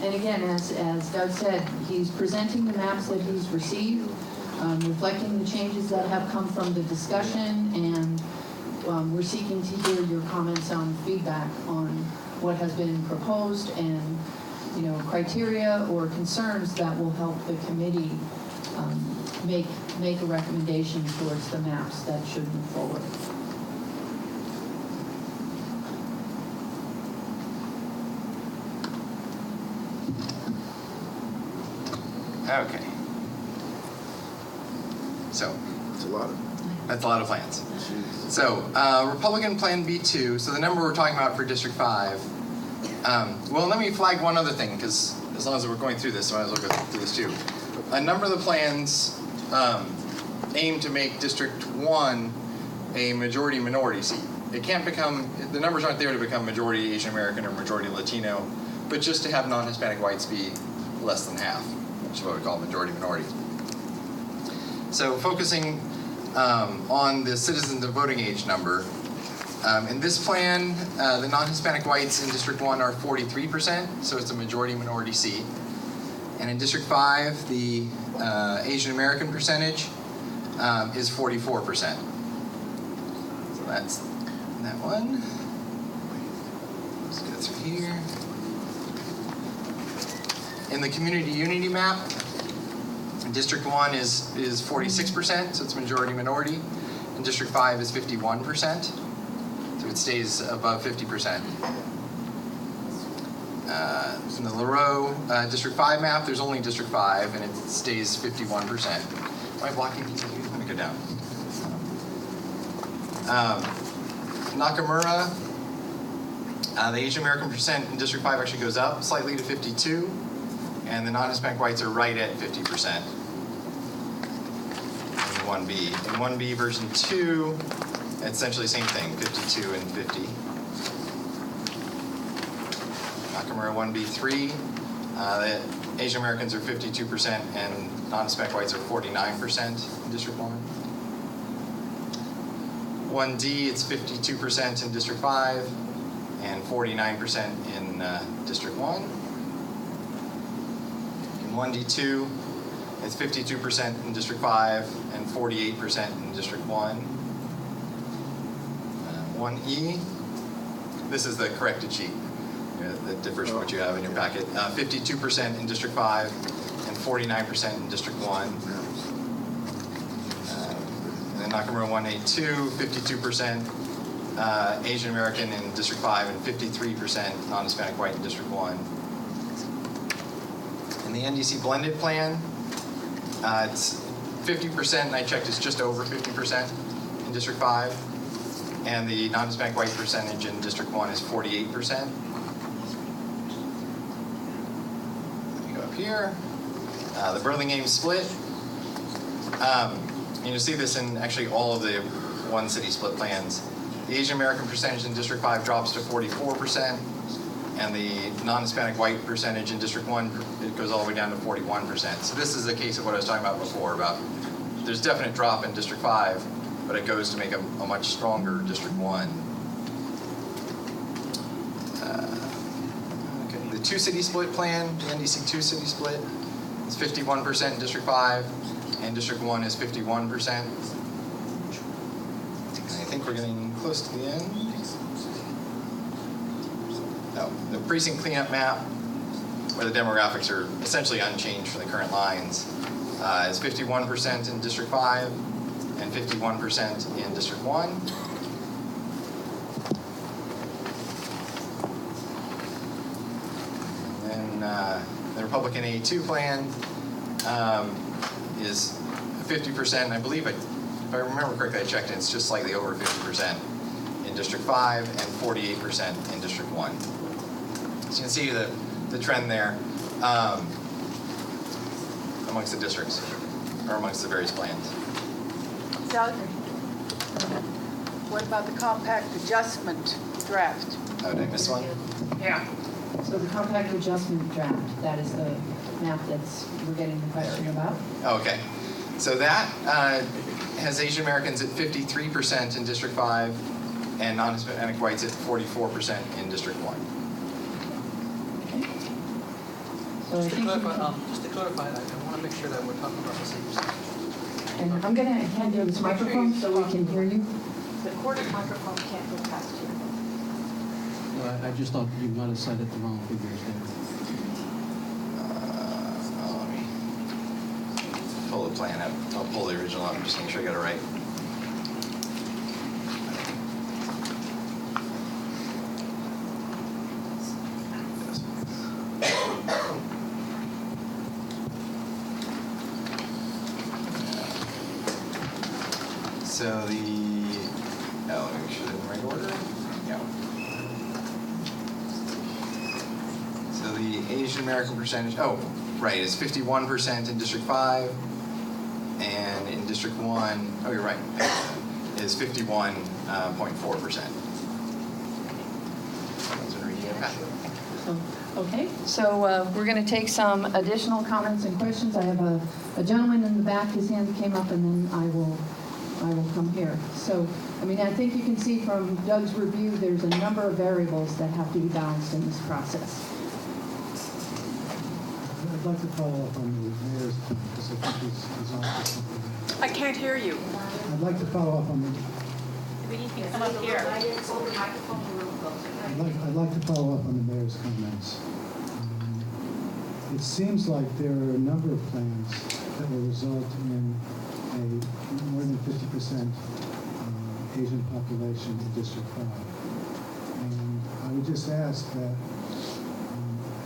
[SPEAKER 1] And again, as Doug said, he's presenting the maps that he's received, reflecting the changes that have come from the discussion, and we're seeking to hear your comments on feedback on what has been proposed and criteria or concerns that will help the committee make a recommendation towards the maps that should move forward.
[SPEAKER 13] okay. So that's a lot of plans. So Republican Plan B2. So the number we're talking about for District 5. Well, let me flag one other thing, because as long as we're going through this, I might as well go through this too. A number of the plans aim to make District 1 a majority-minority seat. It can't become, the numbers aren't there to become majority Asian American or majority Latino, but just to have non-Hispanic whites be less than half, which is what we call majority-minority. So focusing on the citizens of voting age number, in this plan, the non-Hispanic whites in District 1 are 43%, so it's a majority-minority seat. And in District 5, the Asian American percentage is 44%. So that's that one. Let's go through here. In the community unity map, District 1 is 46%, so it's majority-minority. And District 5 is 51%. So it stays above 50%. In the LaRoe District 5 map, there's only District 5, and it stays 51%. Am I blocking? Let me go down. Nakamura, the Asian American percent in District 5 actually goes up slightly to 52, and the non-Hispanic whites are right at 50% in 1B. In 1B version 2, it's essentially the same thing, 52 and 50. Nakamura 1B3, the Asian Americans are 52% and non-Hispanic whites are 49% in District 1. 1D, it's 52% in District 5 and 49% in District 1. In 1D2, it's 52% in District 5 and 48% in District 1. 1E. This is the corrected sheet that differs from what you have in your packet. 52% in District 5 and 49% in District 1. And then Nakamura 1A2, 52% Asian American in District 5 and 53% non-Hispanic white in District 1. In the NDC blended plan, it's 50%, and I checked it's just over 50% in District 5. And the non-Hispanic white percentage in District 1 is 48%. Let me go up here. The Burlingame split. You'll see this in actually all of the one city split plans. The Asian American percentage in District 5 drops to 44%, and the non-Hispanic white percentage in District 1, it goes all the way down to 41%. So this is a case of what I was talking about before, about there's definite drop in District 5, but it goes to make a much stronger District 1. Okay. The two-city split plan, the NDC two-city split, is 51% in District 5, and District 1 is 51%. And I think we're getting close to the end. Oh, the precinct cleanup map, where the demographics are essentially unchanged from the current lines, is 51% in District 5, and 51% in District 1. And then the Republican A2 plan is 50%. I believe, if I remember correctly, I checked it, it's just slightly over 50% in District 5 and 48% in District 1. So you can see the trend there amongst the districts, or amongst the various plans.
[SPEAKER 15] Doug, what about the compact adjustment draft?
[SPEAKER 13] Oh, did I miss one?
[SPEAKER 15] Yeah.
[SPEAKER 7] So the compact adjustment draft, that is the map we're getting the question about.
[SPEAKER 13] Oh, okay. So that has Asian Americans at 53% in District 5 and non-Hispanic whites at 44% in District 1.
[SPEAKER 7] So I think
[SPEAKER 6] Just to clarify, I want to make sure that we're talking about the same stuff.
[SPEAKER 7] and I'm going to hand you this microphone so we can hear you.
[SPEAKER 15] The recorded microphone can't go past you.
[SPEAKER 16] Well, I just thought you might have cited the wrong figures there.
[SPEAKER 13] Let me pull the plan up. I'll pull the original up and just make sure I got it right. So let me make sure they're in the right order. Yeah. So the Asian American percentage, right, is 51% in District 5, and in District 1, oh, you're right, is 51.4%.
[SPEAKER 7] Okay, so we're going to take some additional comments and questions. I have a gentleman in the back, his hand came up, and then I will come here. So, I mean, I think you can see from Doug's review, there's a number of variables that have to be balanced in this process.
[SPEAKER 16] I'd like to follow up on the mayor's point, because I think he's on to something.
[SPEAKER 15] I can't hear you.
[SPEAKER 16] I'd like to follow up on the,
[SPEAKER 15] Come up here.
[SPEAKER 16] I'd like to follow up on the mayor's comments. It seems like there are a number of plans that will result in a more than 50% Asian population in District 5. And I would just ask that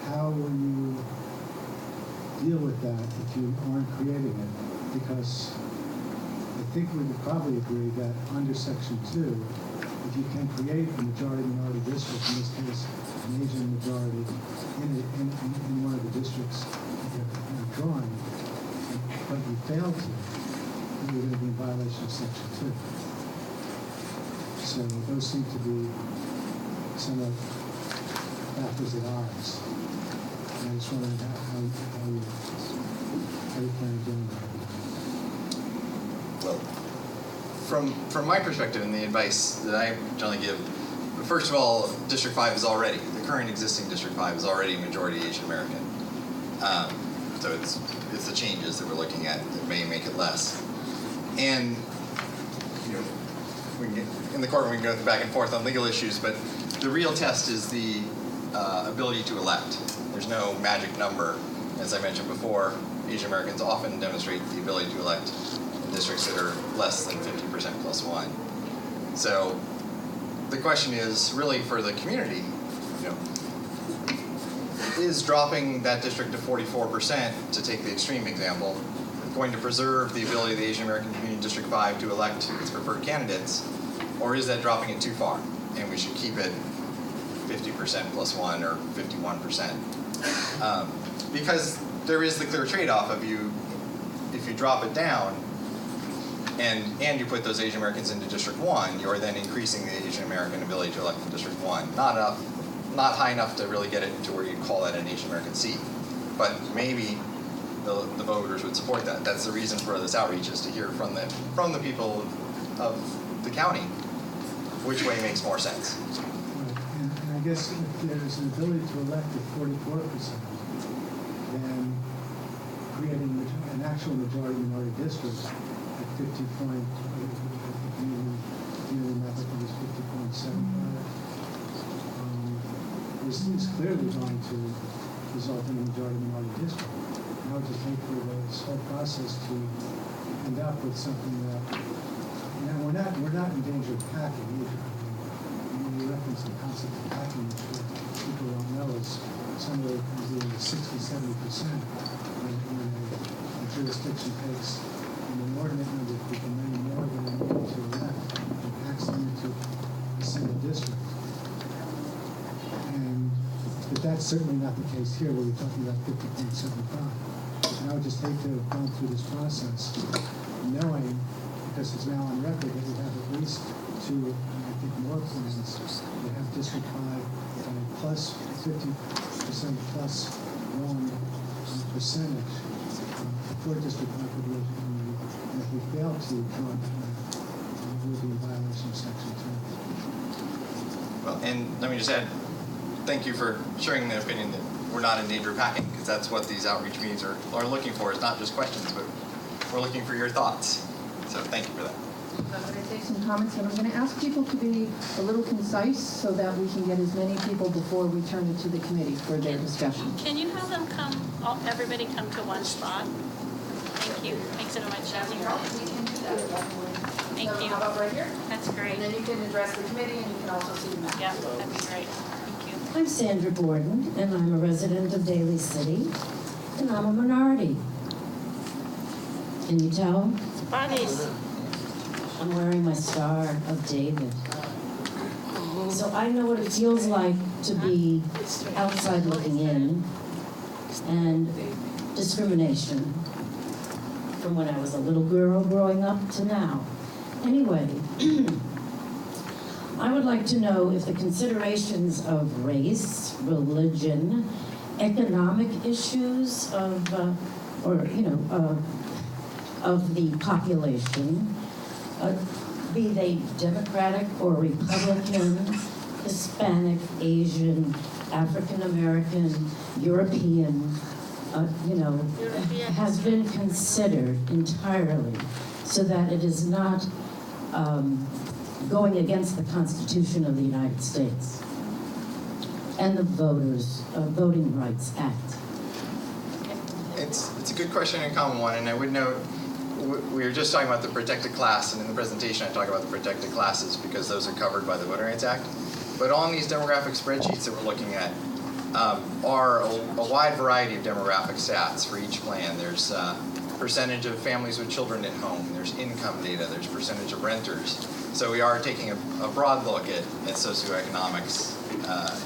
[SPEAKER 16] how will you deal with that if you aren't creating it? Because I think we would probably agree that under Section 2, if you can create a majority-minority district, in this case, an Asian majority in one of the districts that you're drawing, but you fail to, then you're going to be in violation of Section 2. So those seem to be somewhat opposite odds. And I just wondering how you plan on doing that.
[SPEAKER 13] Well, from my perspective and the advice that I generally give, first of all, District 5 is already, the current existing District 5 is already majority Asian American. So it's the changes that we're looking at that may make it less. And we can in the courtroom we can go back and forth on legal issues, but the real test is the ability to elect. There's no magic number. As I mentioned before, Asian Americans often demonstrate the ability to elect in districts that are less than 50% plus one. So the question is really for the community, you know, is dropping that district to 44%, to take the extreme example, going to preserve the ability of the Asian American community in District 5 to elect its preferred candidates, or is that dropping it too far and we should keep it 50% plus one or 51%? Because there is the clear trade-off of if you drop it down and you put those Asian Americans into District 1, you're then increasing the Asian American ability to elect in District 1. Not high enough to really get it to where you call that an Asian American seat, but maybe the voters would support that. That's the reason for this outreach, is to hear from the people of the county which way makes more sense.
[SPEAKER 16] And I guess if there's an ability to elect at 44%, then creating an actual majority minority district at 50 point, is clearly going to result in a majority minority district. And I would just hate for this whole process to end up with something that, you know, we're not in danger of packing either. When you reference the concept of packing, which people don't know, is somewhere between 60-70% when a jurisdiction takes an inordinate number of people, many more than they need to elect, and packs them into a single district. But that's certainly not the case here, where we're talking about 50.75. And I would just hate to have gone through this process knowing, because it's now on record, that we have at least two, and I think more plans that have District 5 plus 50% plus one percentage for District 5 for the Asian community. And if we fail to draw that, we'll be in violation of Section 2.
[SPEAKER 13] Well, and let me just add, thank you for sharing the opinion that we're not in danger of packing, because that's what these outreach meetings are looking for. It's not just questions, but we're looking for your thoughts. So thank you for that.
[SPEAKER 1] I'm going to take some comments, and I'm going to ask people to be a little concise so that we can get as many people before we turn it to the committee for their discussion.
[SPEAKER 15] Can you have them come, everybody come to one spot? Thank you. Makes it a much easier. Thank you.
[SPEAKER 1] How about right here?
[SPEAKER 15] That's great.
[SPEAKER 1] And then you can address the committee, and you can also see the map.
[SPEAKER 15] Yeah, that'd be great.
[SPEAKER 17] I'm Sandra Borden, and I'm a resident of Daly City, and I'm a minority. Can you tell?
[SPEAKER 15] Bodies.
[SPEAKER 17] I'm wearing my Star of David. So I know what it feels like to be outside looking in, and discrimination from when I was a little girl growing up to now. Anyway, I would like to know if the considerations of race, religion, economic issues of the population, be they Democratic or Republican, Hispanic, Asian, African American, European, has been considered entirely, so that it is not going against the Constitution of the United States and the Voting Rights Act.
[SPEAKER 13] It's a good question and a common one, and I would note we were just talking about the protected class, and in the presentation I talk about the protected classes because those are covered by the Voting Rights Act. But on these demographic spreadsheets that we're looking at are a wide variety of demographic stats for each plan. There's percentage of families with children at home, there's income data, there's percentage of renters. So we are taking a broad look at socioeconomics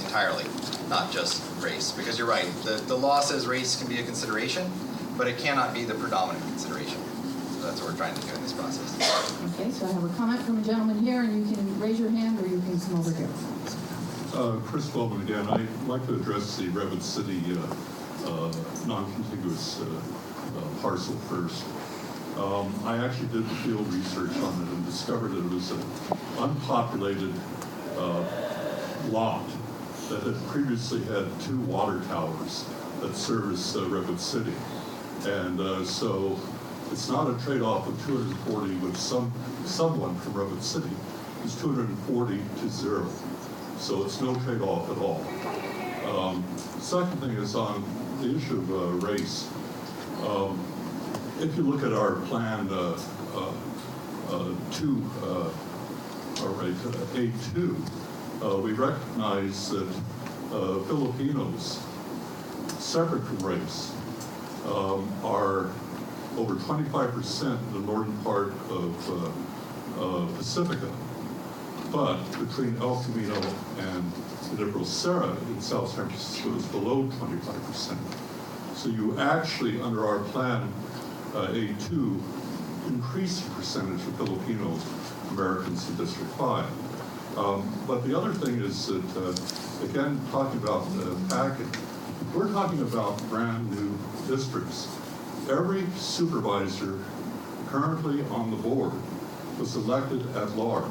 [SPEAKER 13] entirely, not just race. Because you're right, the law says race can be a consideration, but it cannot be the predominant consideration. So that's what we're trying to do in this process.
[SPEAKER 1] Okay, so I have a comment from a gentleman here, and you can raise your hand or you can come over here.
[SPEAKER 3] Chris Bowman again. I'd like to address the Redwood City non-contiguous parcel first. I actually did the field research on it and discovered that it was an unpopulated lot that had previously had 2 water towers that service Redwood City. And so it's not a trade-off of 240 with someone from Redwood City. is 240 to 0. So it's no trade-off at all. Second thing is on the issue of race. If you look at our plan A2, we recognize that Filipinos, separate from race, are over 25% in the northern part of Pacifica. But between El Camino and the Serra in South San Francisco is below 25%. So you actually, under our plan A2, increase the percentage of Filipino Americans in District 5. But the other thing is that, again, talking about packing, we're talking about brand new districts. Every supervisor currently on the board was elected at large,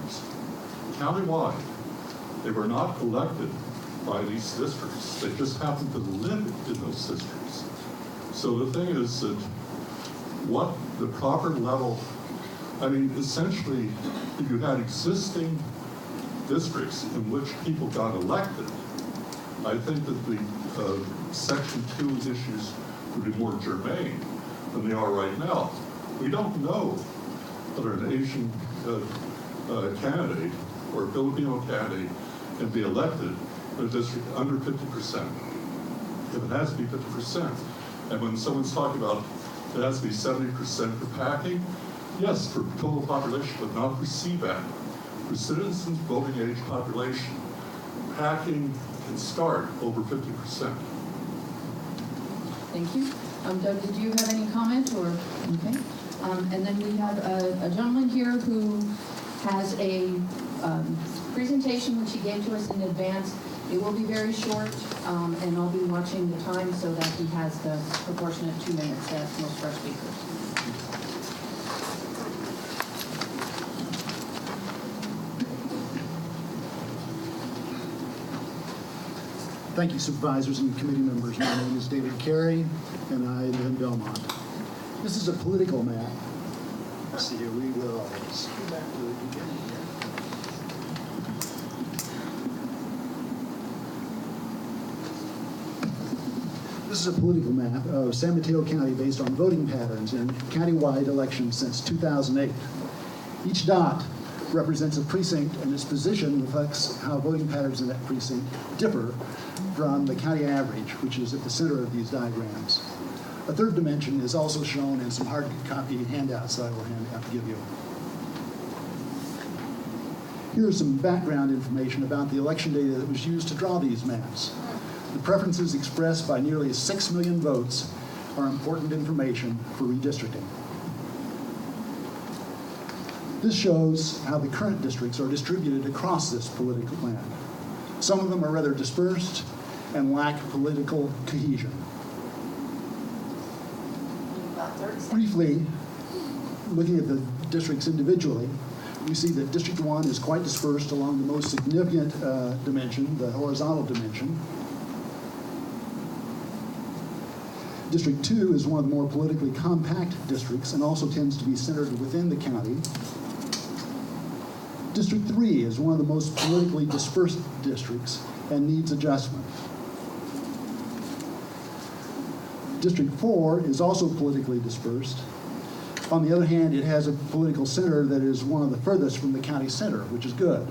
[SPEAKER 3] countywide. They were not elected by these districts. They just happened to live in those districts. So the thing is that what the proper level, I mean, essentially, if you had existing districts in which people got elected, I think that the Section 2 issues would be more germane than they are right now. We don't know whether an Asian candidate or a Filipino candidate can be elected in a district under 50%. If it has to be 50%. And when someone's talking about it has to be 70% for packing, yes, for total population, but not for CVAC. For citizens voting age population, packing can start over 50%.
[SPEAKER 1] Thank you. Doug, did you have any comment or, okay? And then we have a gentleman here who has a presentation which he gave to us in advance. It will be very short, and I'll be watching the time so that he has the proportionate 2 minutes as most of our speakers.
[SPEAKER 18] Thank you, supervisors and committee members. My name is David Carey, and I live in Belmont. This is a political map. Let's see here, we will screw back to the beginning here. This is a political map of San Mateo County based on voting patterns in countywide elections since 2008. Each dot represents a precinct, and its position reflects how voting patterns in that precinct differ from the county average, which is at the center of these diagrams. A third dimension is also shown in some hard copy handouts that I will have to give you. Here is some background information about the election data that was used to draw these maps. The preferences expressed by nearly 6 million votes are important information for redistricting. This shows how the current districts are distributed across this political land. Some of them are rather dispersed and lack political cohesion. Briefly, looking at the districts individually, we see that District 1 is quite dispersed along the most significant dimension, the horizontal dimension. District 2 is one of the more politically compact districts and also tends to be centered within the county. District 3 is one of the most politically dispersed districts and needs adjustment. District 4 is also politically dispersed. On the other hand, it has a political center that is one of the furthest from the county center, which is good.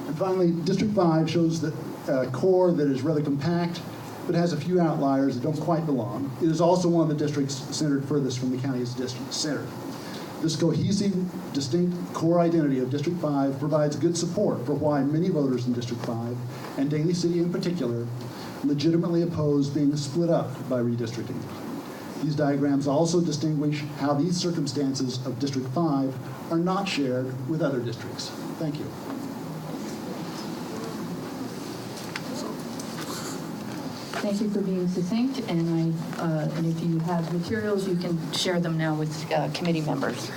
[SPEAKER 18] And finally, District 5 shows that core that is rather compact, but has a few outliers that don't quite belong. It is also one of the districts centered furthest from the county's district center. This cohesive, distinct core identity of District 5 provides good support for why many voters in District 5, and Daly City in particular, legitimately oppose being split up by redistricting. These diagrams also distinguish how these circumstances of District 5 are not shared with other districts. Thank you.
[SPEAKER 1] Thank you for being succinct, and if you have materials, you can share them now with committee members.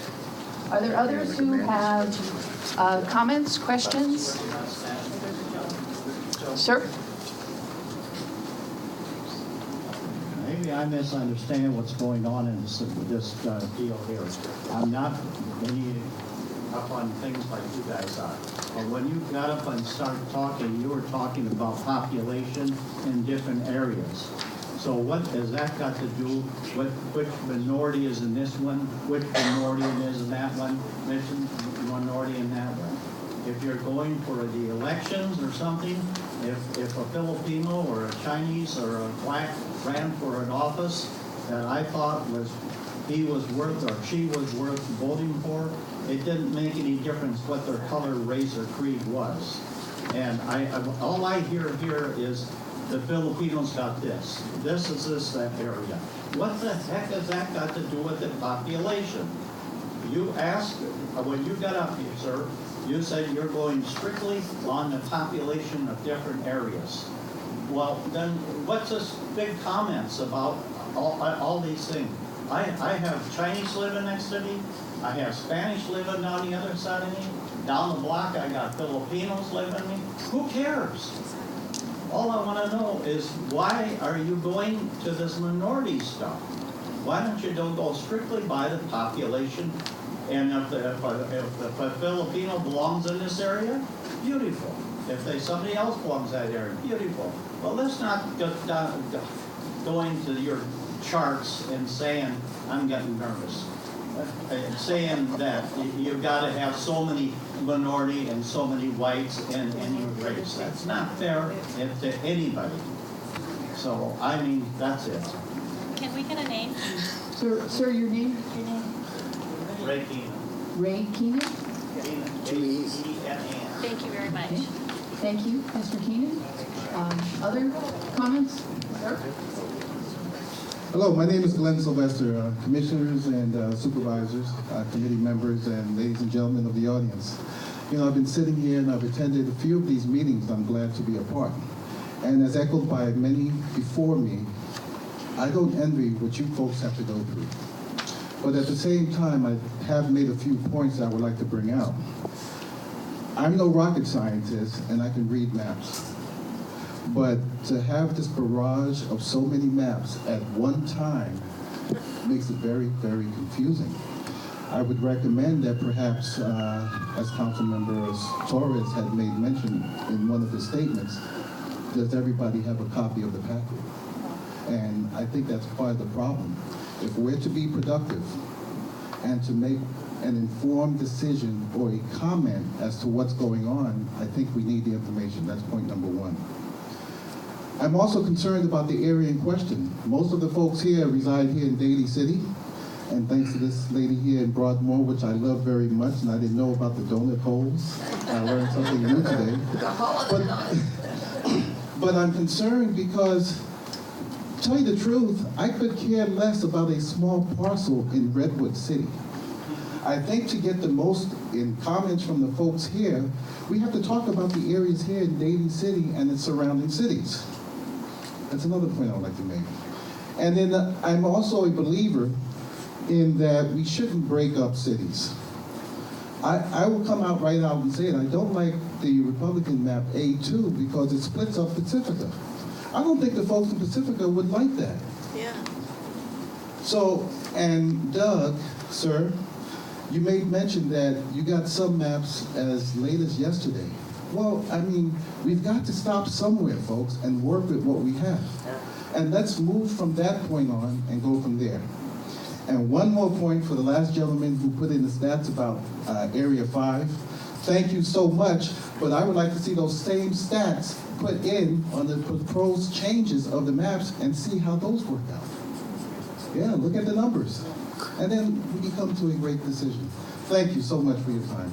[SPEAKER 1] Are there others who have comments, questions? Sir?
[SPEAKER 19] Maybe I misunderstand what's going on in this deal here. I'm not any
[SPEAKER 20] up on things like you guys are. But when you got up and started talking, you were talking about population in different areas. So what has that got to do with which minority is in this one, which minority is in that one, which minority in that one? If you're going for the elections or something, if a Filipino or a Chinese or a black ran for an office that I thought he was worth or she was worth voting for, it didn't make any difference what their color, race, or creed was. And all I hear here is the Filipinos got this. This is this, that area. What the heck has that got to do with the population? You asked, when you got up here, sir, you said you're going strictly on the population of different areas. Well, then what's this big comments about all these things? I have Chinese living next to me. I have Spanish living on the other side of me. Down the block, I got Filipinos living with me. Who cares? All I want to know is why are you going to this minority stuff? Why don't you go strictly by the population? And if the Filipino belongs in this area, beautiful. If somebody else belongs in that area, beautiful. Well, let's not go into your charts and saying, I'm getting nervous. Saying that you've got to have so many minority and so many whites in any race. That's not fair to anybody. So, I mean, that's it.
[SPEAKER 15] Can we get a name?
[SPEAKER 1] Sir, your name?
[SPEAKER 15] Your name?
[SPEAKER 20] Ray Keenan.
[SPEAKER 1] Ray Keenan?
[SPEAKER 20] Keenan.
[SPEAKER 15] Thank you very much.
[SPEAKER 1] Okay. Thank you, Mr. Keenan. Other comments? Sir?
[SPEAKER 21] Hello, my name is Glenn Sylvester, commissioners and supervisors, committee members, and ladies and gentlemen of the audience. You know, I've been sitting here and I've attended a few of these meetings I'm glad to be a part. And as echoed by many before me, I don't envy what you folks have to go through. But at the same time, I have made a few points that I would like to bring out. I'm no rocket scientist and I can read maps. But to have this barrage of so many maps at one time makes it very, very confusing. I would recommend that perhaps, as Councilmember Torres had made mention in one of his statements, does everybody have a copy of the packet? And I think that's part of the problem. If we're to be productive and to make an informed decision or a comment as to what's going on, I think we need the information. That's point number one. I'm also concerned about the area in question. Most of the folks here reside here in Daly City, and thanks to this lady here in Broadmoor, which I love very much, and I didn't know about the donut holes. I learned something new today. But I'm concerned because, to tell you the truth, I could care less about a small parcel in Redwood City. I think to get the most in comments from the folks here, we have to talk about the areas here in Daly City and its surrounding cities. That's another point I would like to make. And then I'm also a believer in that we shouldn't break up cities. I will come out right out and say it. I don't like the Republican map A2 because it splits up Pacifica. I don't think the folks in Pacifica would like that.
[SPEAKER 15] Yeah.
[SPEAKER 21] So, and Doug, sir, you made mention that you got some maps as late as yesterday. Well, I mean, we've got to stop somewhere, folks, and work with what we have. And let's move from that point on and go from there. And one more point for the last gentleman who put in the stats about Area 5. Thank you so much, but I would like to see those same stats put in on the proposed changes of the maps and see how those work out. Yeah, look at the numbers. And then we can come to a great decision. Thank you so much for your time.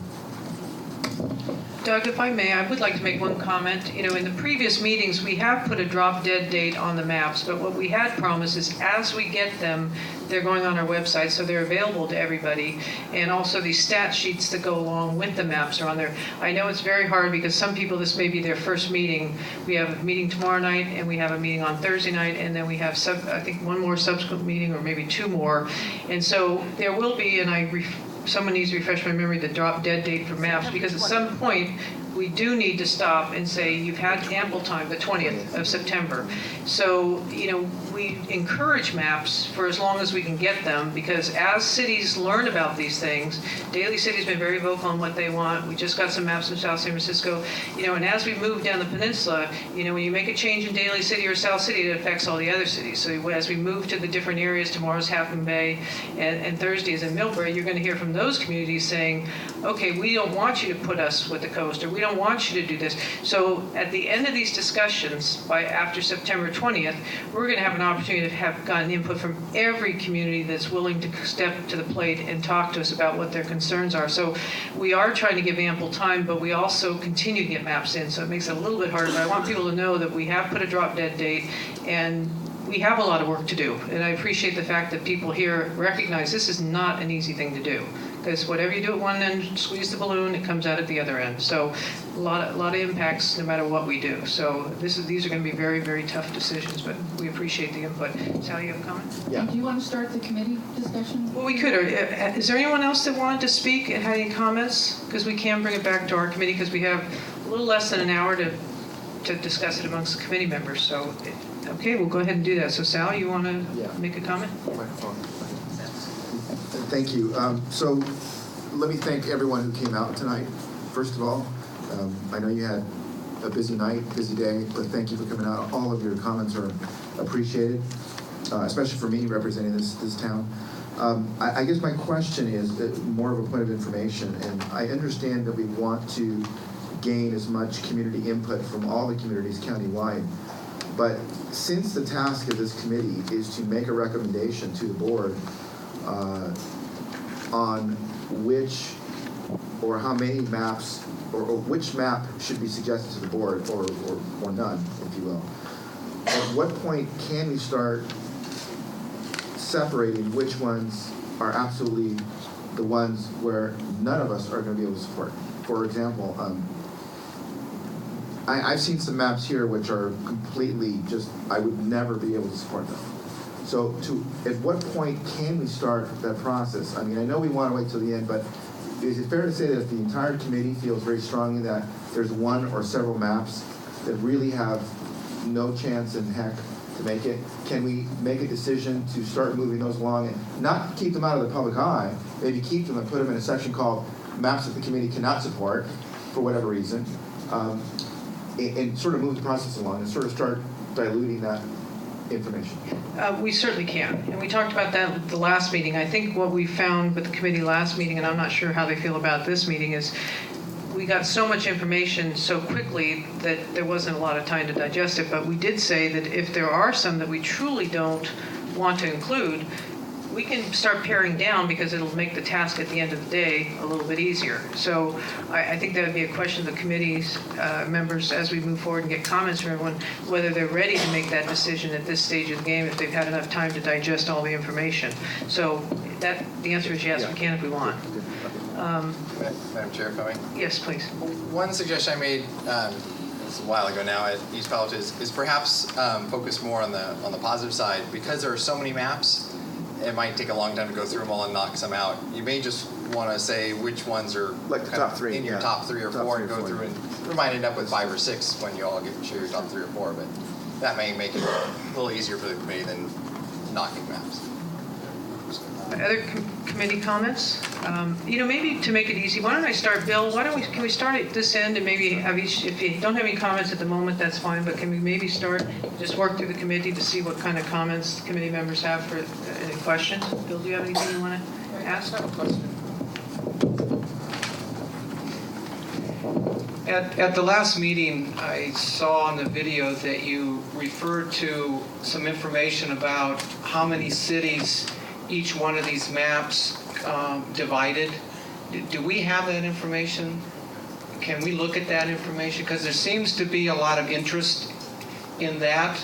[SPEAKER 2] Doug, if I may, I would like to make one comment. You know, in the previous meetings, we have put a drop dead date on the maps, but what we had promised is as we get them, they're going on our website, so they're available to everybody. And also the stat sheets that go along with the maps are on there. I know it's very hard because some people, this may be their first meeting. We have a meeting tomorrow night, and we have a meeting on Thursday night, and then we have, I think, one more subsequent meeting, or maybe two more. And so there will be, and someone needs to refresh my memory, the drop dead date for maps, because at some point, we do need to stop and say, you've had ample time, the 20th of September. So, we encourage maps for as long as we can get them, because as cities learn about these things, Daly City's been very vocal on what they want. We just got some maps from South San Francisco, and as we move down the peninsula, when you make a change in Daly City or South City, it affects all the other cities. So as we move to the different areas, tomorrow's Half Moon Bay and Thursday is in Millbrae, you're going to hear from those communities saying, okay, we don't want you to put us with the coast, or we don't want you to do this. So at the end of these discussions, after September 20th, we're going to have an opportunity to have gotten input from every community that's willing to step to the plate and talk to us about what their concerns are. So we are trying to give ample time, but we also continue to get maps in, so it makes it a little bit harder. But I want people to know that we have put a drop dead date, and we have a lot of work to do. And I appreciate the fact that people here recognize this is not an easy thing to do, because whatever you do at one end, squeeze the balloon, it comes out at the other end. So a lot of impacts no matter what we do. So these are going to be very, very tough decisions, but we appreciate the input. Sal, you have a comment?
[SPEAKER 1] Yeah. Do you want to start the committee discussion?
[SPEAKER 2] Well, we could. Is there anyone else that wanted to speak and had any comments? Because we can bring it back to our committee, because we have a little less than an hour to discuss it amongst the committee members. So, okay, we'll go ahead and do that. So Sal, you want to make a comment?
[SPEAKER 10] Thank you. So let me thank everyone who came out tonight, first of all. I know you had a busy night, busy day, but thank you for coming out. All of your comments are appreciated, especially for me representing this town. I guess my question is more of a point of information, and I understand that we want to gain as much community input from all the communities countywide, but since the task of this committee is to make a recommendation to the board on which or how many maps or which map should be suggested to the board or none, if you will, at what point can we start separating which ones are absolutely the ones where none of us are going to be able to support? For example, I've seen some maps here which are completely just, I would never be able to support them. So at what point can we start that process? I mean, I know we want to wait till the end, but is it fair to say that if the entire committee feels very strongly that there's one or several maps that really have no chance in heck to make it, can we make a decision to start moving those along and not keep them out of the public eye, maybe keep them and put them in a section called maps that the committee cannot support for whatever reason, and sort of move the process along and sort of start diluting that information?
[SPEAKER 2] We certainly can, and we talked about that at the last meeting. I think what we found with the committee last meeting, and I'm not sure how they feel about this meeting, is we got so much information so quickly that there wasn't a lot of time to digest it, but we did say that if there are some that we truly don't want to include, we can start paring down, because it'll make the task at the end of the day a little bit easier. So I think that would be a question of the committee's members as we move forward and get comments from everyone, whether they're ready to make that decision at this stage of the game, if they've had enough time to digest all the information. So the answer is yes, we can if we want.
[SPEAKER 13] Madam Chair, if I may?
[SPEAKER 2] Yes, please.
[SPEAKER 13] One suggestion I made this a while ago now at East College is perhaps focus more on the positive side. Because there are so many maps, it might take a long time to go through them all and knock some out. You may just want to say which ones are
[SPEAKER 10] like the top three,
[SPEAKER 13] in your top 3 or 4 and go through, and we might end up with 5 or 6 when you all share your top 3 or 4, but that may make it a little easier for the committee than knocking maps.
[SPEAKER 2] Other committee comments? Maybe to make it easy, why don't I start, Bill, can we start at this end and maybe have each, if you don't have any comments at the moment, that's fine, but can we maybe start, just work through the committee to see what kind of comments the committee members have for any questions? Bill, do you have anything you want to ask?
[SPEAKER 6] I have a question. At the last meeting, I saw on the video that you referred to some information about how many cities each one of these maps divided. Do we have that information? Can we look at that information? Because there seems to be a lot of interest in that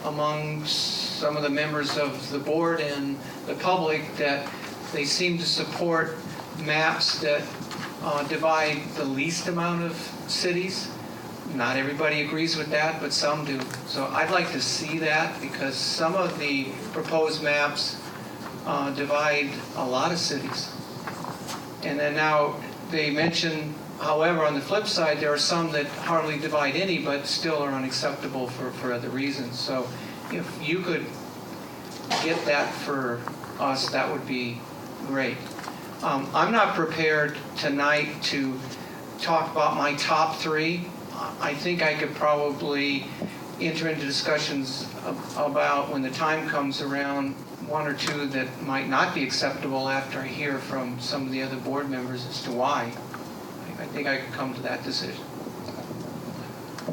[SPEAKER 6] among some of the members of the board and the public, that they seem to support maps that divide the least amount of cities. Not everybody agrees with that, but some do. So I'd like to see that, because some of the proposed maps divide a lot of cities. And then now they mention However, on the flip side, there are some that hardly divide any, but still are unacceptable for other reasons. So if you could get that for us, that would be great. I'm not prepared tonight to talk about my top 3. I think I could probably enter into discussions about, when the time comes around, 1 or 2 that might not be acceptable after I hear from some of the other board members as to why. I think I could come to that decision.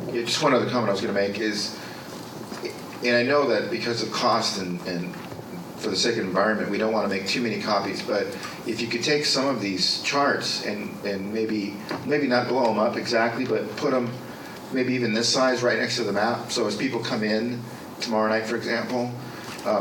[SPEAKER 10] Yeah, just one other comment I was going to make is, and I know that because of cost and for the sake of environment, we don't want to make too many copies, but if you could take some of these charts and maybe not blow them up exactly, but put them maybe even this size right next to the map, so as people come in tomorrow night, for example,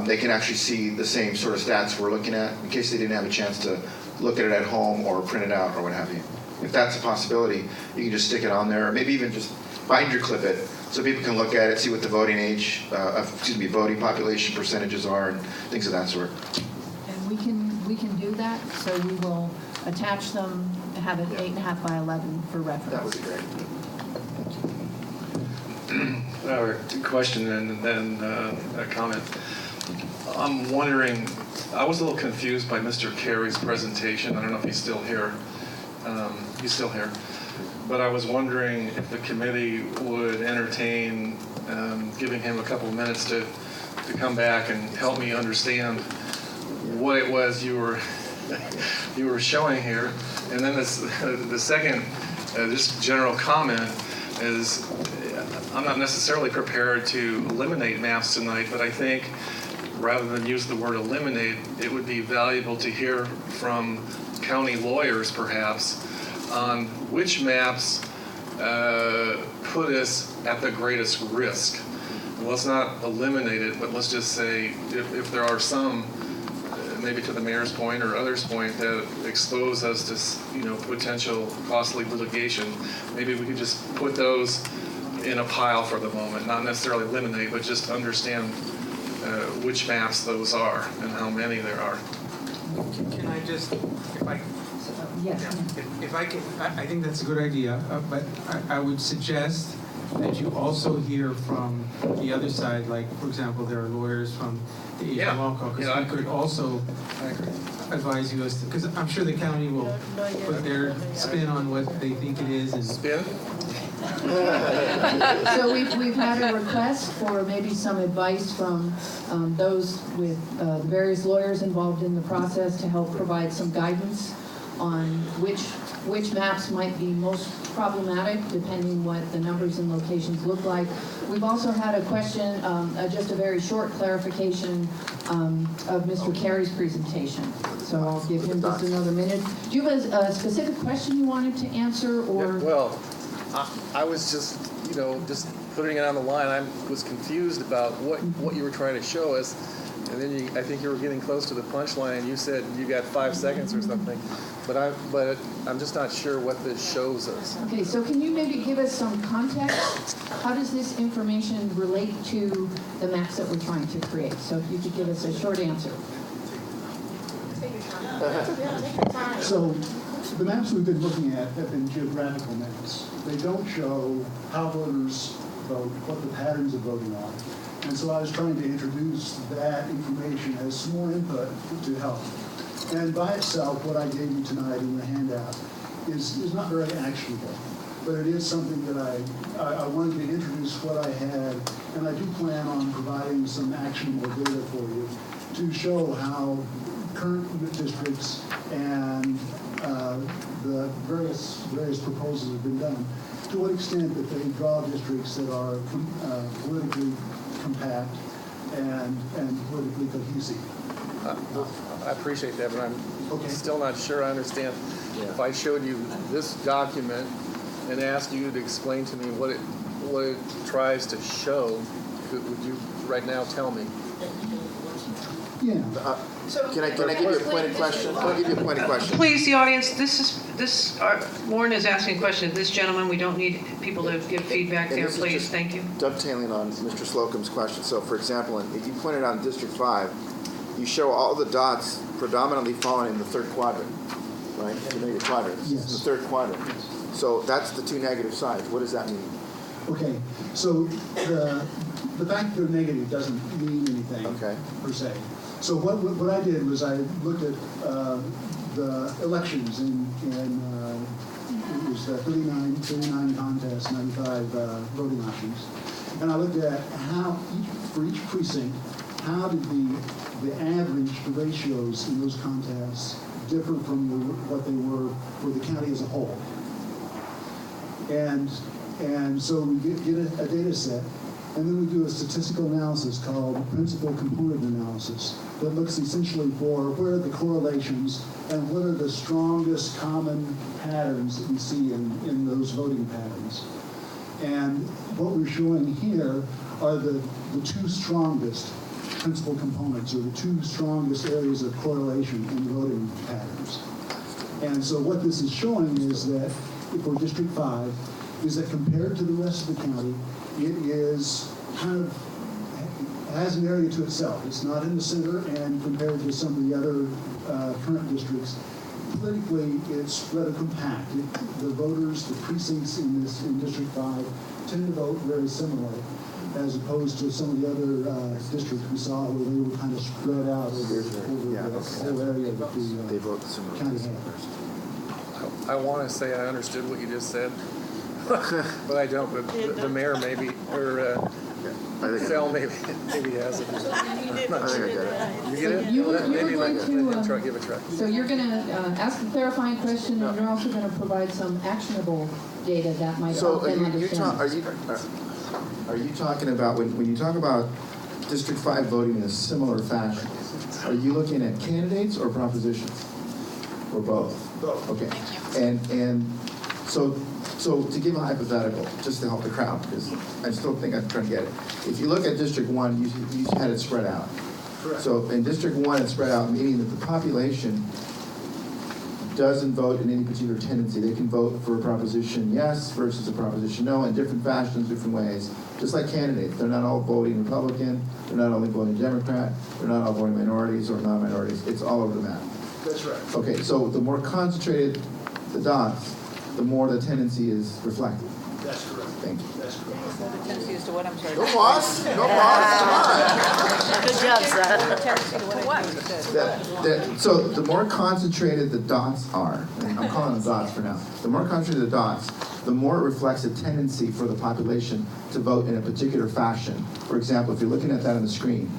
[SPEAKER 10] they can actually see the same sort of stats we're looking at, in case they didn't have a chance to look at it at home or print it out or what have you. If that's a possibility, you can just stick it on there, or maybe even just binder clip it so people can look at it, see what the voting age, voting population percentages are, and things of that sort.
[SPEAKER 1] And we can do that, so we will attach them, have it 8.5 by 11 for reference.
[SPEAKER 10] That would be great.
[SPEAKER 5] A question and then a comment. I'm wondering, I was a little confused by Mr. Carey's presentation. I don't know if he's still here. He's still here. But I was wondering if the committee would entertain giving him a couple of minutes to come back and help me understand what it was you were showing here. And then the second, just general comment is, I'm not necessarily prepared to eliminate maps tonight, but I think rather than use the word eliminate, it would be valuable to hear from county lawyers perhaps on which maps put us at the greatest risk. And let's not eliminate it, but let's just say if there are some, maybe to the mayor's point or others' point, that expose us to potential costly litigation, maybe we could just put those in a pile for the moment, not necessarily eliminate, but just understand which maps those are and how many there are.
[SPEAKER 4] Can I just, if I,
[SPEAKER 1] yes.
[SPEAKER 4] If I can, I think that's a good idea, but I would suggest that you also hear from the other side, like, for example, there are lawyers from the Asian Law Caucus. We could also advise you as to, because I'm sure the county will put their spin on what they think it is. And
[SPEAKER 5] spin?
[SPEAKER 1] So we've had a request for maybe some advice from those with the various lawyers involved in the process to help provide some guidance on which maps might be most problematic, depending what the numbers and locations look like. We've also had a question, just a very short clarification of Mr. Carey's presentation. So I'll give him just another minute. Do you have a specific question you wanted to answer, or?
[SPEAKER 5] Well, I was just putting it on the line. I was confused about what you were trying to show us, and then I think you were getting close to the punchline. You said you got 5 seconds or something, but I'm just not sure what this shows us.
[SPEAKER 1] Okay, so can you maybe give us some context? How does this information relate to the maps that we're trying to create? So if you could give us a short answer.
[SPEAKER 18] So the maps we've been looking at have been geographical maps. They don't show how voters vote, what the patterns of voting are. And so I was trying to introduce that information as some more input to help. And by itself, what I gave you tonight in the handout is not very actionable. But it is something that I wanted to introduce what I had, and I do plan on providing some actionable data for you to show how current districts and the various proposals have been done, to what extent that they draw districts that are politically compact and politically cohesive.
[SPEAKER 5] I appreciate that, but I'm still not sure I understand. Yeah. If I showed you this document and asked you to explain to me what it tries to show, would you right now tell me?
[SPEAKER 18] Yeah.
[SPEAKER 10] Can I give you a pointed question? Can I give you a pointed question?
[SPEAKER 2] Please, the audience, Lauren is asking a question. This gentleman, we don't need people to give feedback there, please. Thank you.
[SPEAKER 10] Dovetailing on Mr. Slocum's question. So, for example, if you pointed out in District 5, you show all the dots predominantly falling in the third quadrant, right? You know your quadrants.
[SPEAKER 18] Yes.
[SPEAKER 10] The third quadrant. So that's the two negative sides. What does that mean?
[SPEAKER 18] Okay, so the fact that they're negative doesn't mean anything per se. So what I did was I looked at the elections in it was 39 contests, 95 voting options, and I looked at how for each precinct, how did the average, the ratios in those contests differ from what they were for the county as a whole. And so we get a data set, and then we do a statistical analysis called principal component analysis that looks essentially for where are the correlations and what are the strongest common patterns that we see in those voting patterns. And what we're showing here are the two strongest principal components, or the two strongest areas of correlation in voting patterns. And so what this is showing is that for District 5, is that compared to the rest of the county, it is kind of has an area to itself. It's not in the center, and compared to some of the other current districts, politically it's rather compact. The voters, the precincts in District 5 tend to vote very similarly, as opposed to some of the other districts we saw where they were kind of spread out over the whole area that the county had.
[SPEAKER 5] I want to say I understood what you just said, but I don't. But the mayor maybe, or Phil maybe has it.
[SPEAKER 10] I think I get it.
[SPEAKER 5] You get it?
[SPEAKER 1] You were going to
[SPEAKER 5] give it a try.
[SPEAKER 1] So you're going to ask a clarifying question, and you're also going to provide some actionable data that might help them understand.
[SPEAKER 10] Are you talking about, when you talk about District 5 voting in a similar fashion, are you looking at candidates or propositions? Or both? Both. Okay. And so to give a hypothetical, just to help the crowd, because I still think I'm trying to get it. If you look at District 1, you had it spread out. Correct. So in District 1, it's spread out, meaning that the population doesn't vote in any particular tendency. They can vote for a proposition yes versus a proposition no in different fashions, different ways. Just like candidates, they're not all voting Republican, they're not only voting Democrat, they're not all voting minorities or non-minorities. It's all over the map.
[SPEAKER 18] That's right.
[SPEAKER 10] Okay, so the more concentrated the dots, the more the tendency is reflected.
[SPEAKER 18] That's correct.
[SPEAKER 10] Thank you.
[SPEAKER 18] That's correct.
[SPEAKER 8] The tendency is to what, I'm sorry?
[SPEAKER 10] No boss, no boss.
[SPEAKER 8] Good job, son. The tendency to what?
[SPEAKER 10] So the more concentrated the dots are, and I'm calling them dots for now, the more concentrated the dots, the more it reflects a tendency for the population to vote in a particular fashion. For example, if you're looking at that on the screen,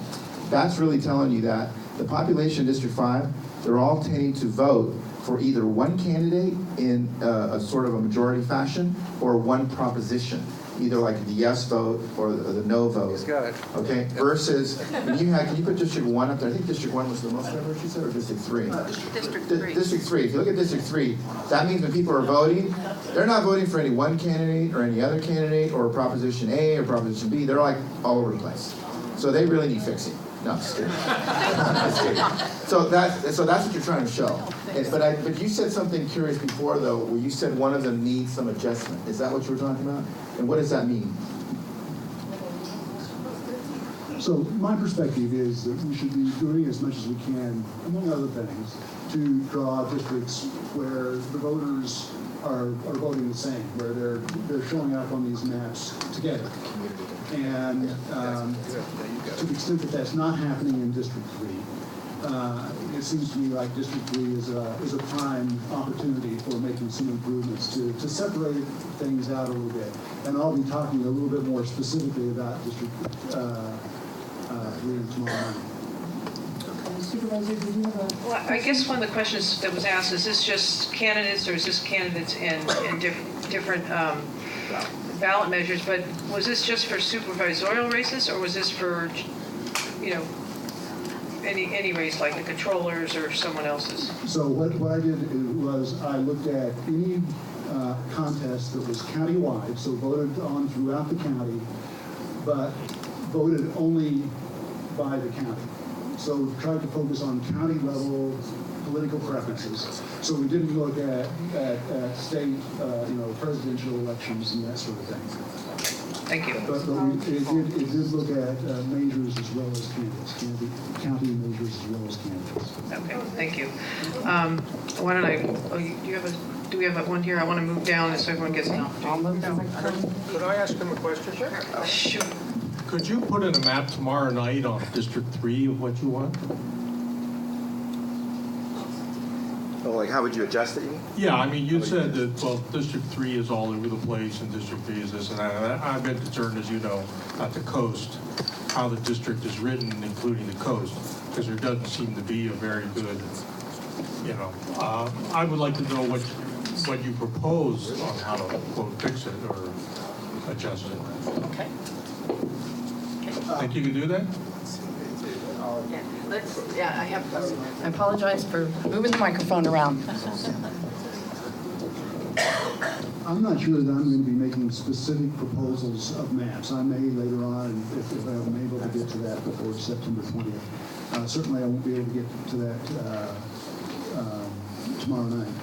[SPEAKER 10] that's really telling you that the population in District 5, they're all tending to vote for either one candidate in a sort of a majority fashion or one proposition, either like the yes vote or the no vote.
[SPEAKER 5] He's got it.
[SPEAKER 10] Okay, versus, can you put District 1 up there? I think District 1 was the most diverse, you said, or District 3?
[SPEAKER 8] District 3.
[SPEAKER 10] District 3. If you look at District 3, that means when people are voting, they're not voting for any one candidate or any other candidate or Proposition A or Proposition B. They're like all over the place. So they really need fixing. No, I'm just kidding. Just kidding. So that's what you're trying to show. But you said something curious before, though, where you said one of them needs some adjustment. Is that what you were talking about? And what does that mean?
[SPEAKER 18] So my perspective is that we should be doing as much as we can, among other things, to draw districts where the voters are voting the same, where they're showing up on these maps together. And to the extent that that's not happening in District 3, it seems to me like District 3 is a prime opportunity for making some improvements to separate things out a little bit. And I'll be talking a little bit more specifically about District 3 tomorrow night.
[SPEAKER 1] Supervisor, did you have a...
[SPEAKER 2] Well, I guess one of the questions that was asked, is this just candidates or is this candidates in different ballot measures? But was this just for supervisorial races or was this for, any race like the controllers or someone else's?
[SPEAKER 18] So what I did was I looked at any contest that was countywide, so voted on throughout the county, but voted only by the county. So tried to focus on county level political preferences. So we didn't look at state, presidential elections and that sort of thing.
[SPEAKER 2] Thank you.
[SPEAKER 18] But it did look at majors as well as candidates, county majors as well as candidates.
[SPEAKER 2] Okay, thank you. Why don't you have a Do we have one here? I want to move down so everyone gets an opportunity.
[SPEAKER 9] Could I ask him a question?
[SPEAKER 2] Sure.
[SPEAKER 9] Could you put in a map tomorrow night on District 3 of what you want?
[SPEAKER 10] Oh, like how would you adjust it? You mean?
[SPEAKER 9] Yeah, I mean, you said that, well, District 3 is all over the place and District 3 is this and that. I've been concerned, as you know, at the coast, how the district is written, including the coast, because there doesn't seem to be a very good, you know. I would like to know what you propose on how to, quote, fix it or adjust it.
[SPEAKER 1] Okay.
[SPEAKER 9] Think you can do that?
[SPEAKER 1] I apologize for moving the microphone around.
[SPEAKER 18] I'm not sure that I'm going to be making specific proposals of maps. I may later on, if I'm able to get to that before September 20th. Certainly I won't be able to get to that tomorrow night.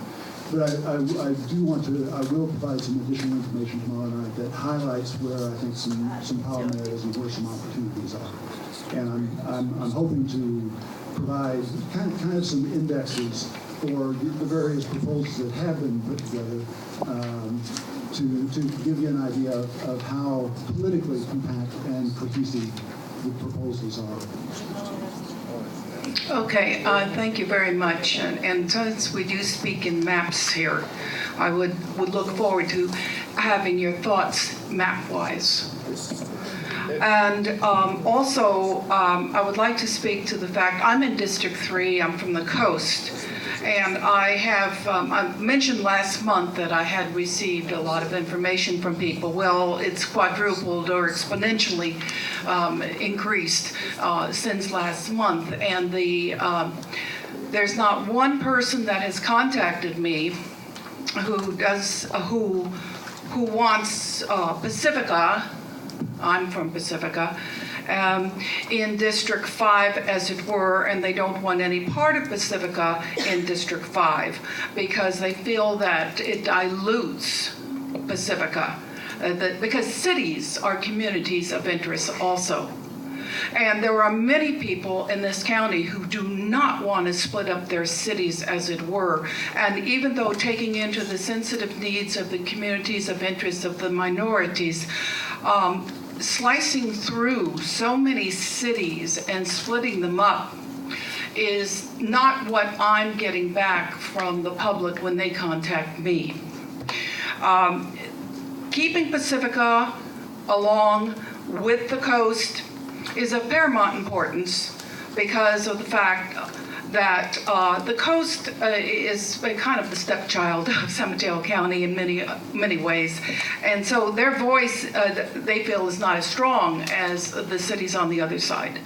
[SPEAKER 18] But I do want to, I will provide some additional information tomorrow night that highlights where I think some problem areas and where some opportunities are. And I'm hoping to provide kind of some indexes for the various proposals that have been put together to give you an idea of how politically compact and cohesive the proposals are.
[SPEAKER 14] Okay, thank you very much. And since we do speak in maps here, I would look forward to having your thoughts map-wise. And also, I would like to speak to the fact I'm in District 3, I'm from the coast, and I have, I mentioned last month that I had received a lot of information from people. Well, it's quadrupled or exponentially increased since last month, and there's not one person that has contacted me who wants Pacifica. I'm from Pacifica, in District 5, as it were, and they don't want any part of Pacifica in District 5 because they feel that it dilutes Pacifica, because cities are communities of interest also. And there are many people in this county who do not want to split up their cities, as it were. And even though taking into the sensitive needs of the communities of interest of the minorities, slicing through so many cities and splitting them up is not what I'm getting back from the public when they contact me. Keeping Pacifica along with the coast is of paramount importance because of the fact that the coast is kind of the stepchild of San Mateo County in many ways. And so their voice, they feel, is not as strong as the cities on the other side.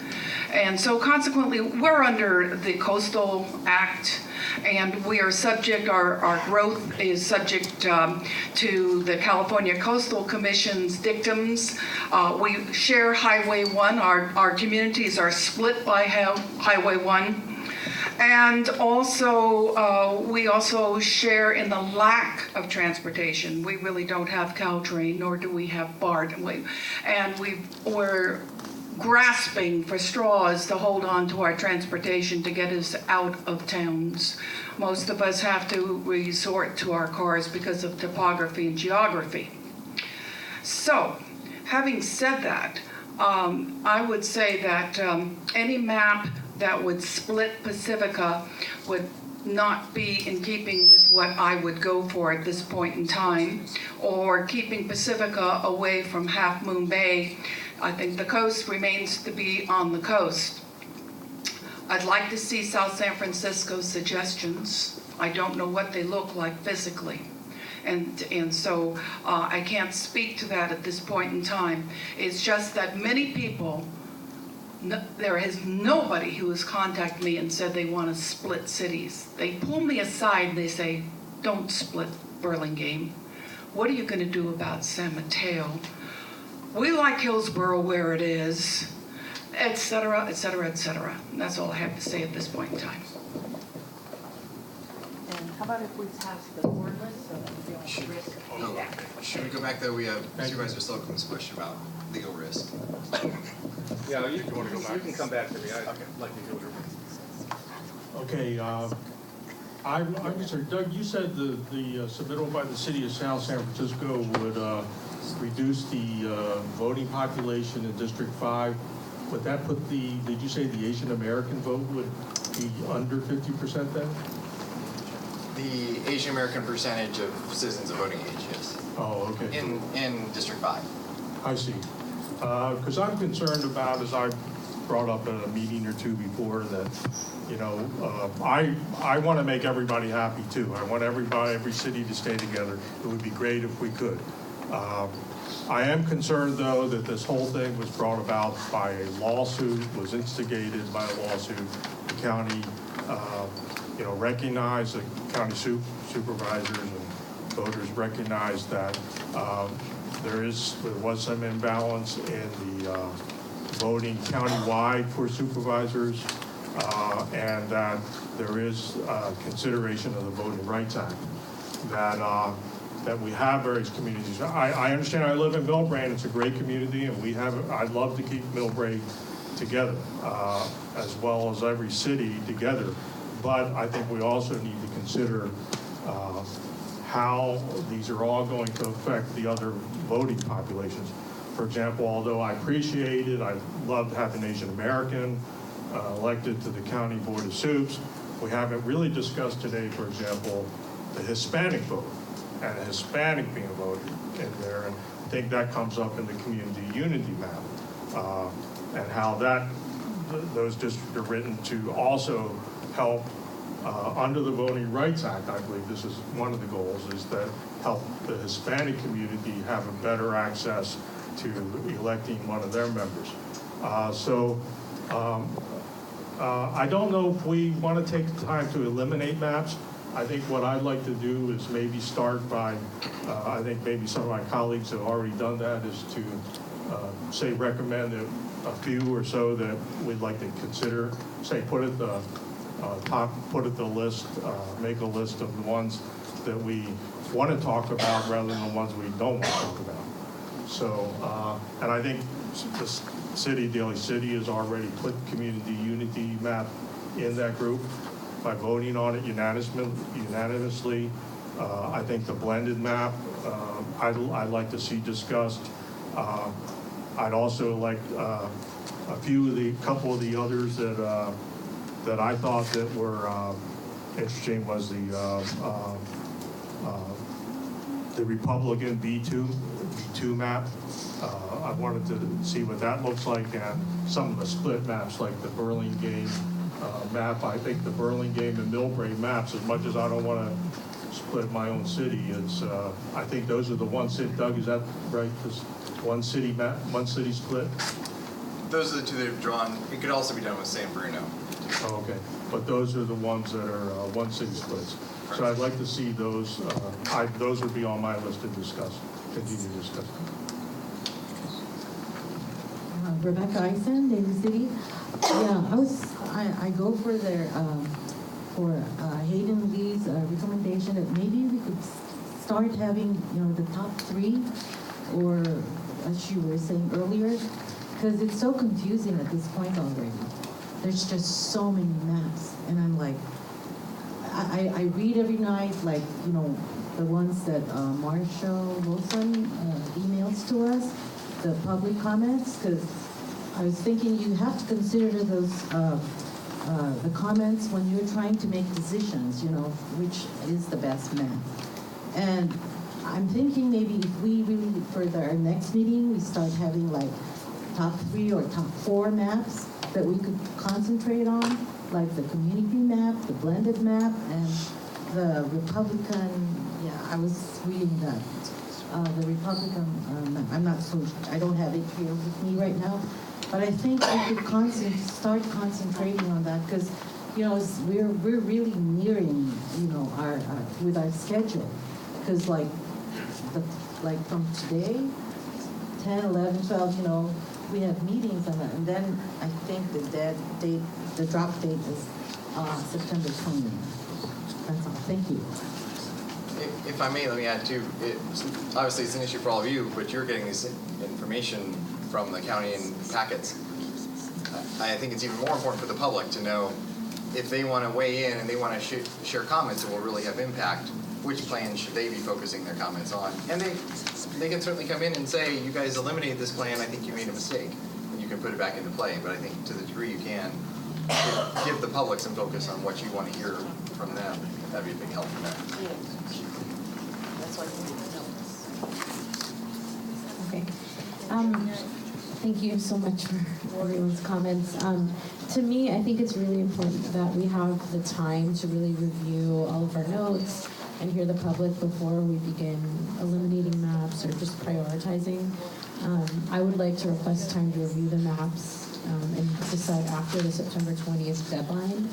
[SPEAKER 14] And so consequently, we're under the Coastal Act, and we are subject, our growth is subject to the California Coastal Commission's dictums. We share Highway 1. Our communities are split by Highway 1. And also, we also share in the lack of transportation. We really don't have Caltrain, nor do we have BART. And we're grasping for straws to hold on to our transportation to get us out of towns. Most of us have to resort to our cars because of topography and geography. So, having said that, I would say that any map that would split Pacifica would not be in keeping with what I would go for at this point in time, or keeping Pacifica away from Half Moon Bay. I think the coast remains to be on the coast. I'd like to see South San Francisco's suggestions. I don't know what they look like physically. And so I can't speak to that at this point in time. It's just that many people, there is nobody who has contacted me and said they want to split cities. They pull me aside and they say, don't split Burlingame. What are you going to do about San Mateo? We like Hillsborough where it is, et cetera, et cetera, et cetera. And that's all I have to say at this point in time.
[SPEAKER 1] And how about if we pass the board list so that we don't risk?
[SPEAKER 13] Should we go back though? We have Supervisor Slocum's question about legal risk.
[SPEAKER 9] Yeah, you want to go back?
[SPEAKER 13] You can come back to me. I'd like to go to.
[SPEAKER 9] Okay, I'm sorry, Doug, you said the submittal by the city of South San Francisco would reduce the voting population in District 5. Would that put did you say the Asian American vote would be under 50% then?
[SPEAKER 13] The Asian American percentage of citizens of voting age, yes.
[SPEAKER 9] Oh, okay.
[SPEAKER 13] In District 5.
[SPEAKER 9] I see. Because I'm concerned about, as I brought up at a meeting or two before, that, I want to make everybody happy too. I want every city to stay together. It would be great if we could. I am concerned, though, that this whole thing was brought about by a lawsuit, was instigated by a lawsuit. The county, recognized, the county supervisors and voters recognized that there was some imbalance in the voting countywide for supervisors, and that there is consideration of the Voting Rights Act that we have various communities. I understand. I live in Millbrae. It's a great community, and I'd love to keep Millbrae together, as well as every city together. But I think we also need to consider how these are all going to affect the other voting populations. For example, although I appreciate it, I love having Asian American elected to the county board of Supes, we haven't really discussed today, for example, the Hispanic vote and a Hispanic being voted in there. And I think that comes up in the community unity map, and how those districts are written to also help under the Voting Rights Act. I believe this is one of the goals, is that help the Hispanic community have a better access to electing one of their members. I don't know if we want to take the time to eliminate maps. I think what I'd like to do is maybe start by, I think maybe some of my colleagues have already done that, is to recommend a few or so that we'd like to consider, put at the top, make a list of the ones that we want to talk about rather than the ones we don't want to talk about. So, and I think the city, Daly City, has already put community unity map in that group by voting on it unanimously. I think the blended map, I'd like to see discussed. I'd also like a couple of the others that I thought that were interesting was the Republican B2 map. I wanted to see what that looks like, and some of the split maps like the Burlingame map. I think the Burlingame and Millbrae maps, as much as I don't want to split my own city, I think those are the one city. Doug, is that right? This one city map, one city split?
[SPEAKER 13] Those are the two that have drawn. It could also be done with San Bruno.
[SPEAKER 9] Oh, okay, but those are the ones that are one city splits. So I'd like to see those. Those would be on my list to discuss, continue to discuss.
[SPEAKER 11] Rebecca Eisen, Daly City. Yeah, I go for Hayden Lee's recommendation that maybe we could start having the top 3, or as you were saying earlier, because it's so confusing at this point already. There's just so many maps, and I'm like, I read every night, like, the ones that Marshall Wilson emails to us, the public comments, because I was thinking you have to consider those, the comments when you're trying to make decisions, which is the best map. And I'm thinking maybe if we really, for our next meeting, we start having like top 3 or top 4 maps that we could concentrate on, like the community map, the blended map, and the Republican, I was reading that, the Republican map. I'm not so, I don't have it here with me right now, but I think I could start concentrating on that, because, we're really nearing, our with our schedule, because like from today, 10, 11, 12, we have meetings on that, and then I think the drop date is September 20th. That's all. Thank you.
[SPEAKER 13] If I may, let me add too. Obviously, it's an issue for all of you, but you're getting this information from the county in packets. I think it's even more important for the public to know if they want to weigh in and they want to share comments that will really have impact, which plan should they be focusing their comments on? And they can certainly come in and say, you guys eliminated this plan, I think you made a mistake. And you can put it back into play. But I think to the degree you can, give the public some focus on what you want to hear from them. That'd be a big help for them.
[SPEAKER 12] Okay. Thank you so much for everyone's comments. To me, I think it's really important that we have the time to really review all of our notes and hear the public before we begin eliminating maps or just prioritizing. I would like to request time to review the maps and decide after the September 20th deadline.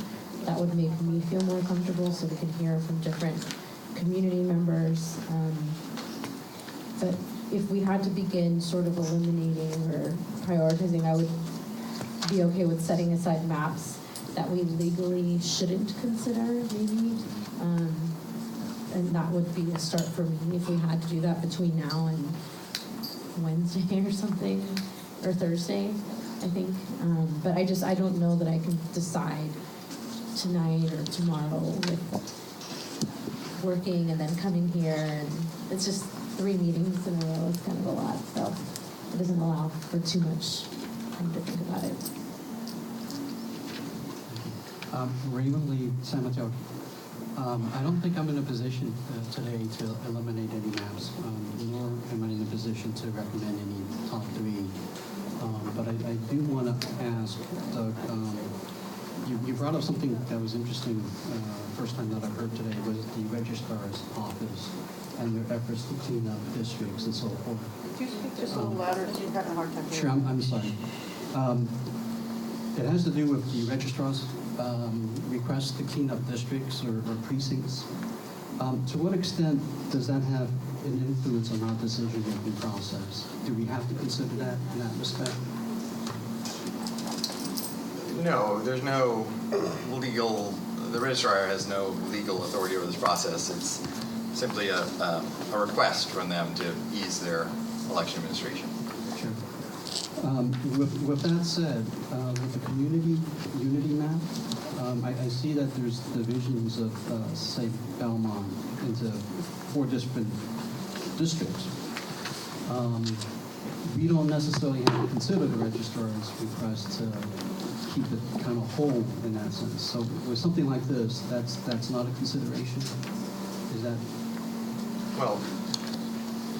[SPEAKER 12] That would make me feel more comfortable so we can hear from different community members. But if we had to begin sort of eliminating or prioritizing, I would be okay with setting aside maps that we legally shouldn't consider, maybe. And that would be a start for me if we had to do that between now and Wednesday or something, or Thursday, I think. But I don't know that I can decide tonight or tomorrow with working and then coming here. And it's just 3 meetings in a row. It's kind of a lot, so it doesn't allow for too much time to think about it.
[SPEAKER 22] Raymond Lee, San Mateo. I don't think I'm in a position today to eliminate any maps, nor am I in a position to recommend any top 3. But I do want to ask, Doug, you brought up something that was interesting first time that I heard today, was the registrar's office and their efforts to clean up districts and so forth.
[SPEAKER 2] Could you speak just a little louder? You're having a hard time hearing.
[SPEAKER 22] Sure, I'm sorry. It has to do with the registrar's requests to clean up districts or precincts. To what extent does that have an influence on our decision-making process? Do we have to consider that in that respect?
[SPEAKER 13] No, there's no legal, the registrar has no legal authority over this process. It's simply a request from them to ease their election administration.
[SPEAKER 22] Sure. With that said, with the community unity map, I see that there's divisions of, say, Belmont into 4 different districts. We don't necessarily have to consider the registrar's request to keep it kind of whole in that sense. So with something like this, that's not a consideration? Is that?
[SPEAKER 13] Well,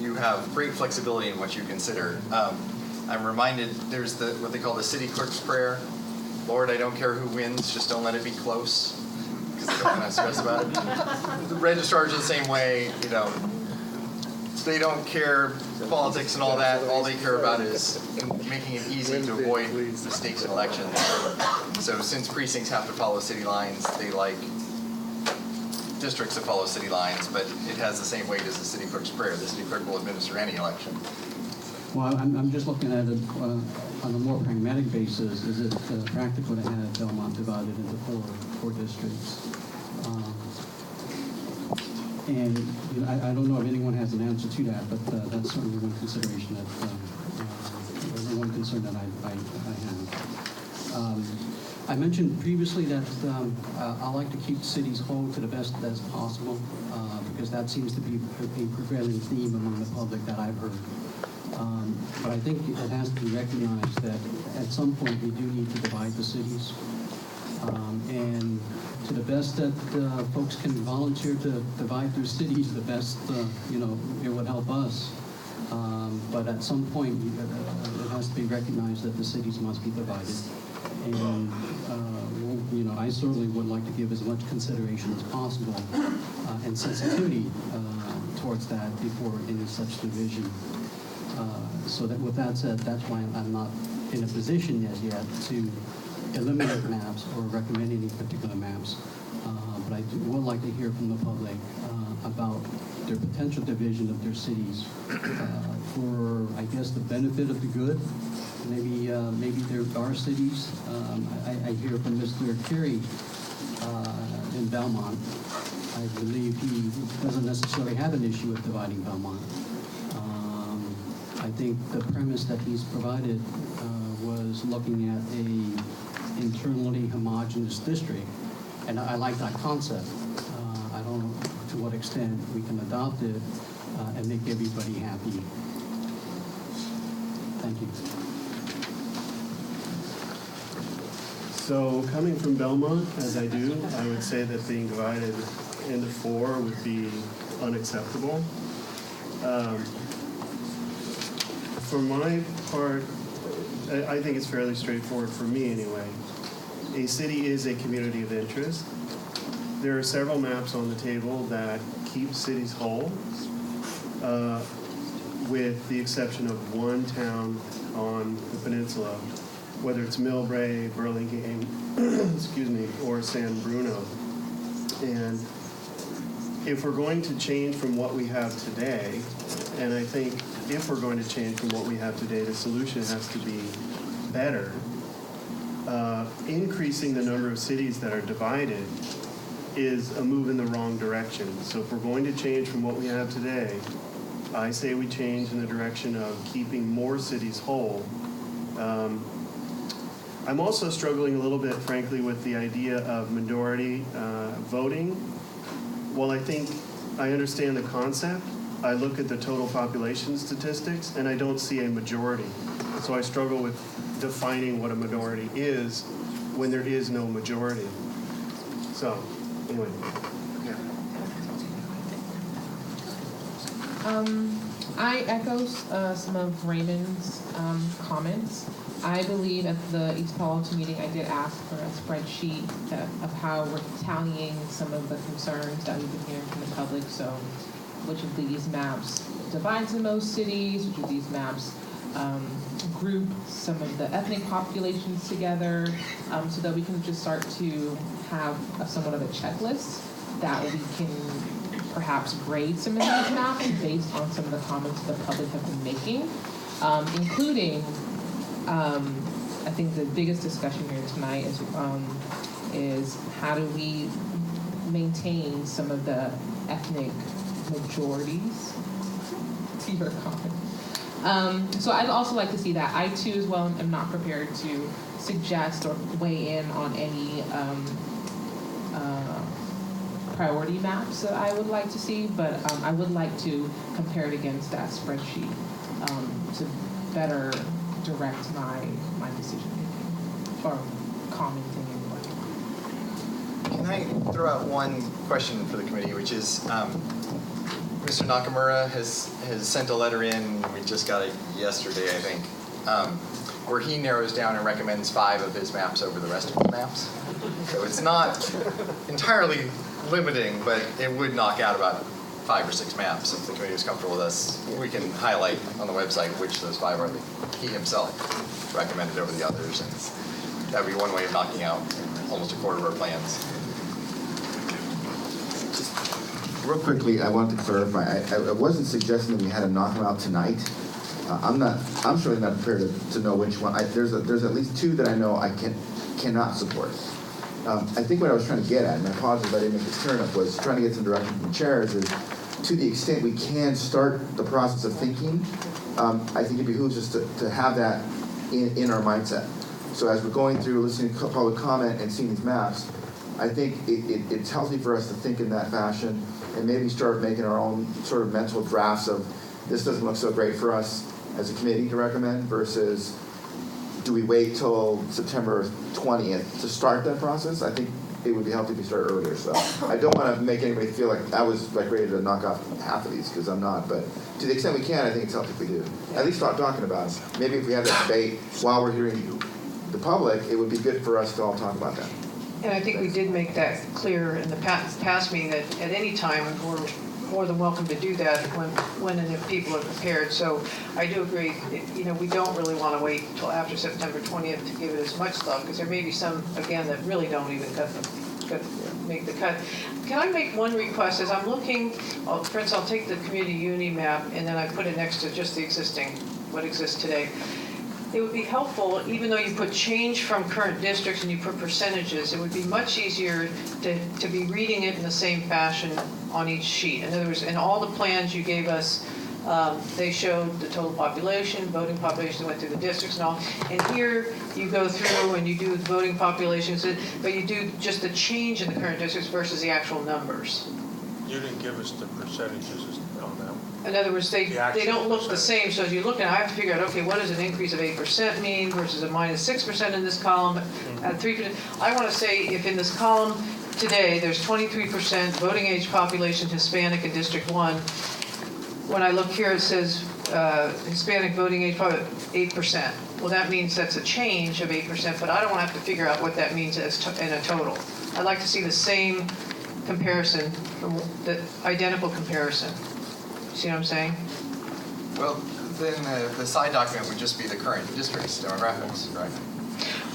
[SPEAKER 13] you have great flexibility in what you consider. I'm reminded there's what they call the city clerk's prayer. Lord, I don't care who wins, just don't let it be close, because they don't want to stress about it. The registrars are the same way, you know. They don't care politics and all that. All they care about is making it easy to avoid mistakes in elections. So since precincts have to follow city lines, they like districts that follow city lines, but it has the same weight as the city clerk's prayer. The city clerk will administer any election.
[SPEAKER 22] Well, I'm just looking at it on a more pragmatic basis. Is it practical to have Belmont divided into four districts? And you know, I don't know if anyone has an answer to that, but that's certainly one consideration that, one concern that I have. I mentioned previously that I like to keep cities whole to the best as possible, because that seems to be a prevailing theme among the public that I've heard. But I think it has to be recognized that at some point we do need to divide the cities. And to the best that folks can volunteer to divide their cities, the best, you know, it would help us. But at some point, it has to be recognized that the cities must be divided. And, you know, I certainly would like to give as much consideration as possible and sensitivity towards that before any such division. So that with that said, that's why I'm not in a position as yet to eliminate maps or recommend any particular maps. But I would like to hear from the public about their potential division of their cities for, I guess, the benefit of the good. Maybe there are cities. I hear from Mr. Carey in Belmont. I believe he doesn't necessarily have an issue with dividing Belmont. I think the premise that he's provided was looking at a internally homogeneous district And I like that concept. I don't know to what extent we can adopt it and make everybody happy. Thank you.
[SPEAKER 7] So coming from Belmont, as I do, I would say that being divided into 4 would be unacceptable. For my part, I think it's fairly straightforward for me anyway. A city is a community of interest. There are several maps on the table that keep cities whole, with the exception of one town on the peninsula, whether it's Millbrae, Burlingame, excuse me, or San Bruno. And if we're going to change from what we have today, and I think if we're going to change from what we have today, the solution has to be better. Increasing the number of cities that are divided is a move in the wrong direction. So if we're going to change from what we have today, I say we change in the direction of keeping more cities whole. I'm also struggling a little bit, frankly, with the idea of majority voting. While I think I understand the concept, I look at the total population statistics and I don't see a majority. So I struggle with defining what a minority is when there is no majority. So, anyway.
[SPEAKER 16] I echo some of Raymond's comments. I believe at the East Palo Alto meeting, I did ask for a spreadsheet of how we're tallying some of the concerns that we've been hearing from the public. So, which of these maps divides the most cities? Which of these maps group some of the ethnic populations together, so that we can just start to have somewhat of a checklist that we can perhaps grade some of these maps based on some of the comments the public have been making, including, I think the biggest discussion here tonight is how do we maintain some of the ethnic majorities to your comment. So I'd also like to see that. I too as well am not prepared to suggest or weigh in on any priority maps that I would like to see, but I would like to compare it against that spreadsheet to better direct my decision making or commenting anyway.
[SPEAKER 13] Can I throw out one question for the committee, which is Mr. Nakamura has sent a letter in, we just got it yesterday, I think, where he narrows down and recommends 5 of his maps over the rest of the maps. So it's not entirely limiting, but it would knock out about 5 or 6 maps. If the committee is comfortable with us, we can highlight on the website which those 5 are that he himself recommended over the others, and that would be one way of knocking out almost a quarter of our plans.
[SPEAKER 10] Real quickly, I wanted to clarify. I wasn't suggesting that we had to knock them out tonight. I'm certainly not prepared to know which one. There's at least 2 that I know I cannot support. I think what I was trying to get at, and I apologize if I didn't make this clear enough, was trying to get some direction from the chairs is, to the extent we can start the process of thinking, I think it behooves us to have that in our mindset. So as we're going through, listening to public comment and seeing these maps, I think it's healthy for us to think in that fashion and maybe start making our own sort of mental drafts of this doesn't look so great for us as a committee to recommend versus do we wait till September 20th to start that process? I think it would be healthy if we start earlier. So I don't want to make anybody feel like I was like ready to knock off half of these because I'm not. But to the extent we can, I think it's healthy if we do. At least start talking about it. Maybe if we have that debate while we're hearing the public, it would be good for us to all talk about that.
[SPEAKER 2] And I think we did make that clear in the past meeting that at any time we're more than welcome to do that when and if people are prepared. So I do agree, we don't really want to wait until after September 20th to give it as much thought because there may be some, again, that really don't even make the cut. Can I make one request? As I'm looking, for instance, I'll take the community unity map and then I put it next to just the what exists today. It would be helpful, even though you put change from current districts and you put percentages, it would be much easier to be reading it in the same fashion on each sheet. In other words, in all the plans you gave us They showed the total population, voting population, went through the districts and all. And here you go through and you do the voting populations, but you do just the change in the current districts versus the actual numbers.
[SPEAKER 9] You didn't give us the percentages on that.
[SPEAKER 2] In other words, they don't look the same. So as you look at it, I have to figure out, okay, what does an increase of 8% mean versus a minus 6% in this column, at 3%. I want to say if in this column today there's 23% voting age population Hispanic in District 1, when I look here it says Hispanic voting age 8%. Well, that means that's a change of 8%, but I don't want to have to figure out what that means as in a total. I'd like to see the same comparison, the identical comparison. See what I'm saying?
[SPEAKER 13] Well, then the side document would just be the current district's demographics, right?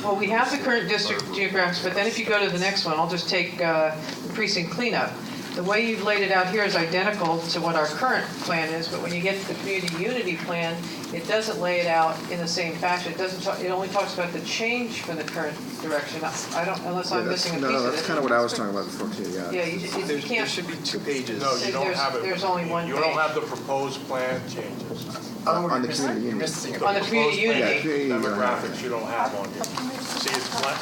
[SPEAKER 2] Well, we have the current district geographics, but then if you go to the next one, I'll just take the precinct cleanup. The way you've laid it out here is identical to what our current plan is, but when you get to the community unity plan, it doesn't lay it out in the same fashion. It doesn't. It only talks about the change from the current direction. I don't, unless I'm missing a piece of it.
[SPEAKER 10] No, that's kind of what I was talking about before too. Yeah.
[SPEAKER 2] Yeah, you can't.
[SPEAKER 13] There should be 2 pages.
[SPEAKER 9] No, you don't have it.
[SPEAKER 2] There's only one
[SPEAKER 9] You
[SPEAKER 2] page.
[SPEAKER 9] don't have the proposed plan changes.
[SPEAKER 10] On the community unity.
[SPEAKER 2] On the community unity.
[SPEAKER 9] Demographics you don't have on here. See, it's blank.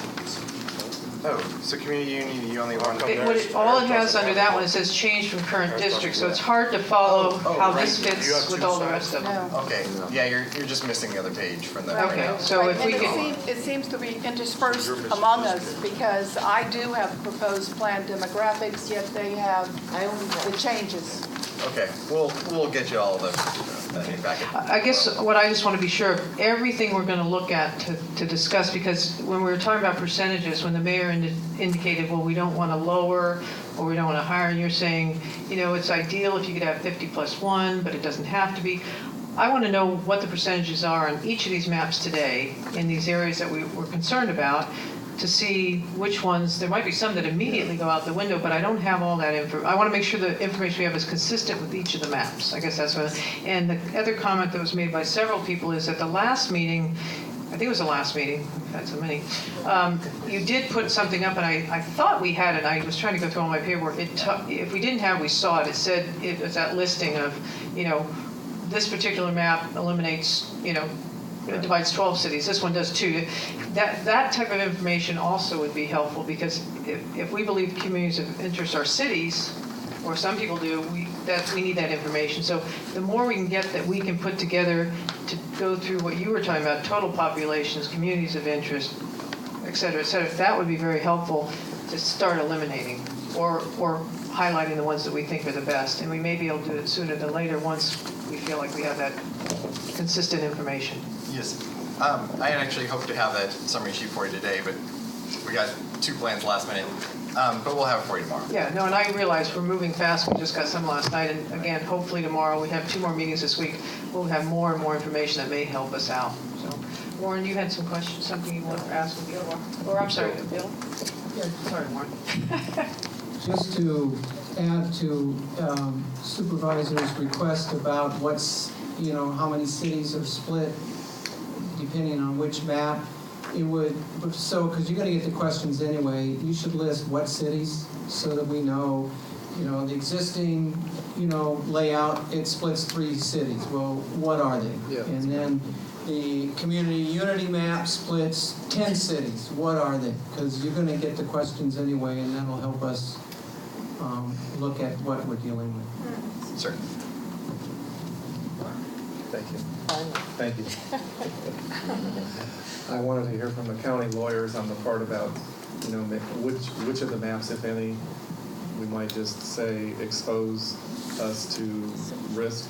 [SPEAKER 13] Oh, so community unity, you only want
[SPEAKER 2] All it has under that one, it says change from current district, so it's hard to follow how this fits with all the rest of them.
[SPEAKER 13] Okay, yeah, you're just missing the other page from the.
[SPEAKER 2] Okay, so if we
[SPEAKER 8] And
[SPEAKER 2] can.
[SPEAKER 8] it seems to be interspersed among us, because I do have proposed plan demographics, yet they have the changes.
[SPEAKER 13] Okay, we'll get you all of that back.
[SPEAKER 2] I guess what I just want to be sure of, everything we're going to look at to discuss, because when we were talking about percentages, when the mayor indicated, well, we don't want to lower or we don't want to higher, and you're saying, you know, it's ideal if you could have 50 plus 1, but it doesn't have to be. I want to know what the percentages are on each of these maps today in these areas that we're concerned about, to see which ones. There might be some that immediately go out the window, but I don't have all that info. I want to make sure the information we have is consistent with each of the maps. I guess that's what. And the other comment that was made by several people is at the last meeting, I think it was the last meeting, we've had so many, you did put something up, and I thought we had it. I was trying to go through all my paperwork. If we didn't have, we saw it. It said, it was that listing of, you know, this particular map eliminates, you know, it divides 12 cities. This one does 2. That type of information also would be helpful, because if we believe communities of interest are cities, or some people do, we need that information. So the more we can get that we can put together to go through what you were talking about, total populations, communities of interest, et cetera, that would be very helpful to start eliminating or highlighting the ones that we think are the best. And we may be able to do it sooner than later once we feel like we have that consistent information.
[SPEAKER 13] Yes. I actually hope to have that summary sheet for you today, but we got 2 plans last minute. But we'll have it for you tomorrow.
[SPEAKER 2] Yeah, no, and I realize we're moving fast. We just got some last night, and again, hopefully tomorrow, we have 2 more meetings this week. We'll have more and more information that may help us out. So, Warren, you had some questions, something you want to ask of Bill? Or I'm sorry, Bill? Yeah, sorry, Warren.
[SPEAKER 3] Just to add to Supervisor's request about what's, you know, how many cities are split depending on which map, it would, so, because you're going to get the questions anyway, you should list what cities so that we know, you know, the existing, you know, layout, it splits 3 cities. Well, what are they? Yeah. And then the community unity map splits 10 cities. What are they? Because you're going to get the questions anyway, and that'll help us look at what we're dealing with.
[SPEAKER 13] Sure.
[SPEAKER 5] Thank you. Thank you. I wanted to hear from the county lawyers on the part about, you know, which of the maps, if any, we might just say expose us to risk,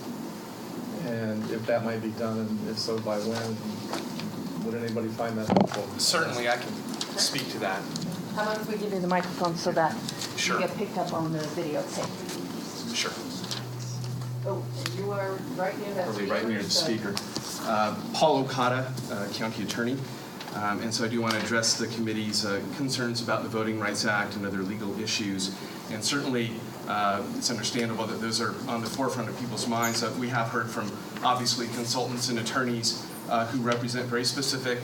[SPEAKER 5] and if that might be done, and if so, by when. Would anybody find that helpful?
[SPEAKER 17] Certainly, I can speak to that.
[SPEAKER 8] How about if we give you the microphone so that
[SPEAKER 17] Sure.
[SPEAKER 8] you get picked up on the videotape?
[SPEAKER 17] Sure.
[SPEAKER 2] Oh, you are right near that
[SPEAKER 17] Probably right near the speaker. Paul Okada, County Attorney. And so I do want to address the committee's concerns about the Voting Rights Act and other legal issues. And certainly, it's understandable that those are on the forefront of people's minds. We have heard from, obviously, consultants and attorneys who represent very specific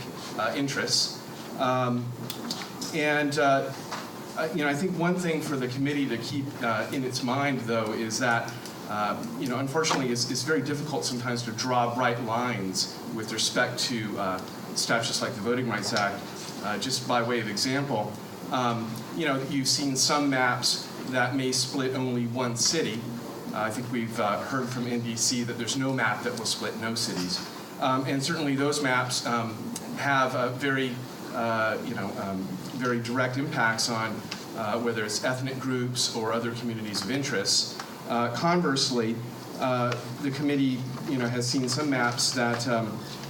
[SPEAKER 17] interests. You know, I think one thing for the committee to keep in its mind, though, is that unfortunately, it's very difficult sometimes to draw bright lines with respect to statutes like the Voting Rights Act. Just by way of example, you've seen some maps that may split only one city. I think we've heard from NDC that there's no map that will split no cities. And certainly those maps have very direct impacts on whether it's ethnic groups or other communities of interest. Conversely, the committee, has seen some maps that,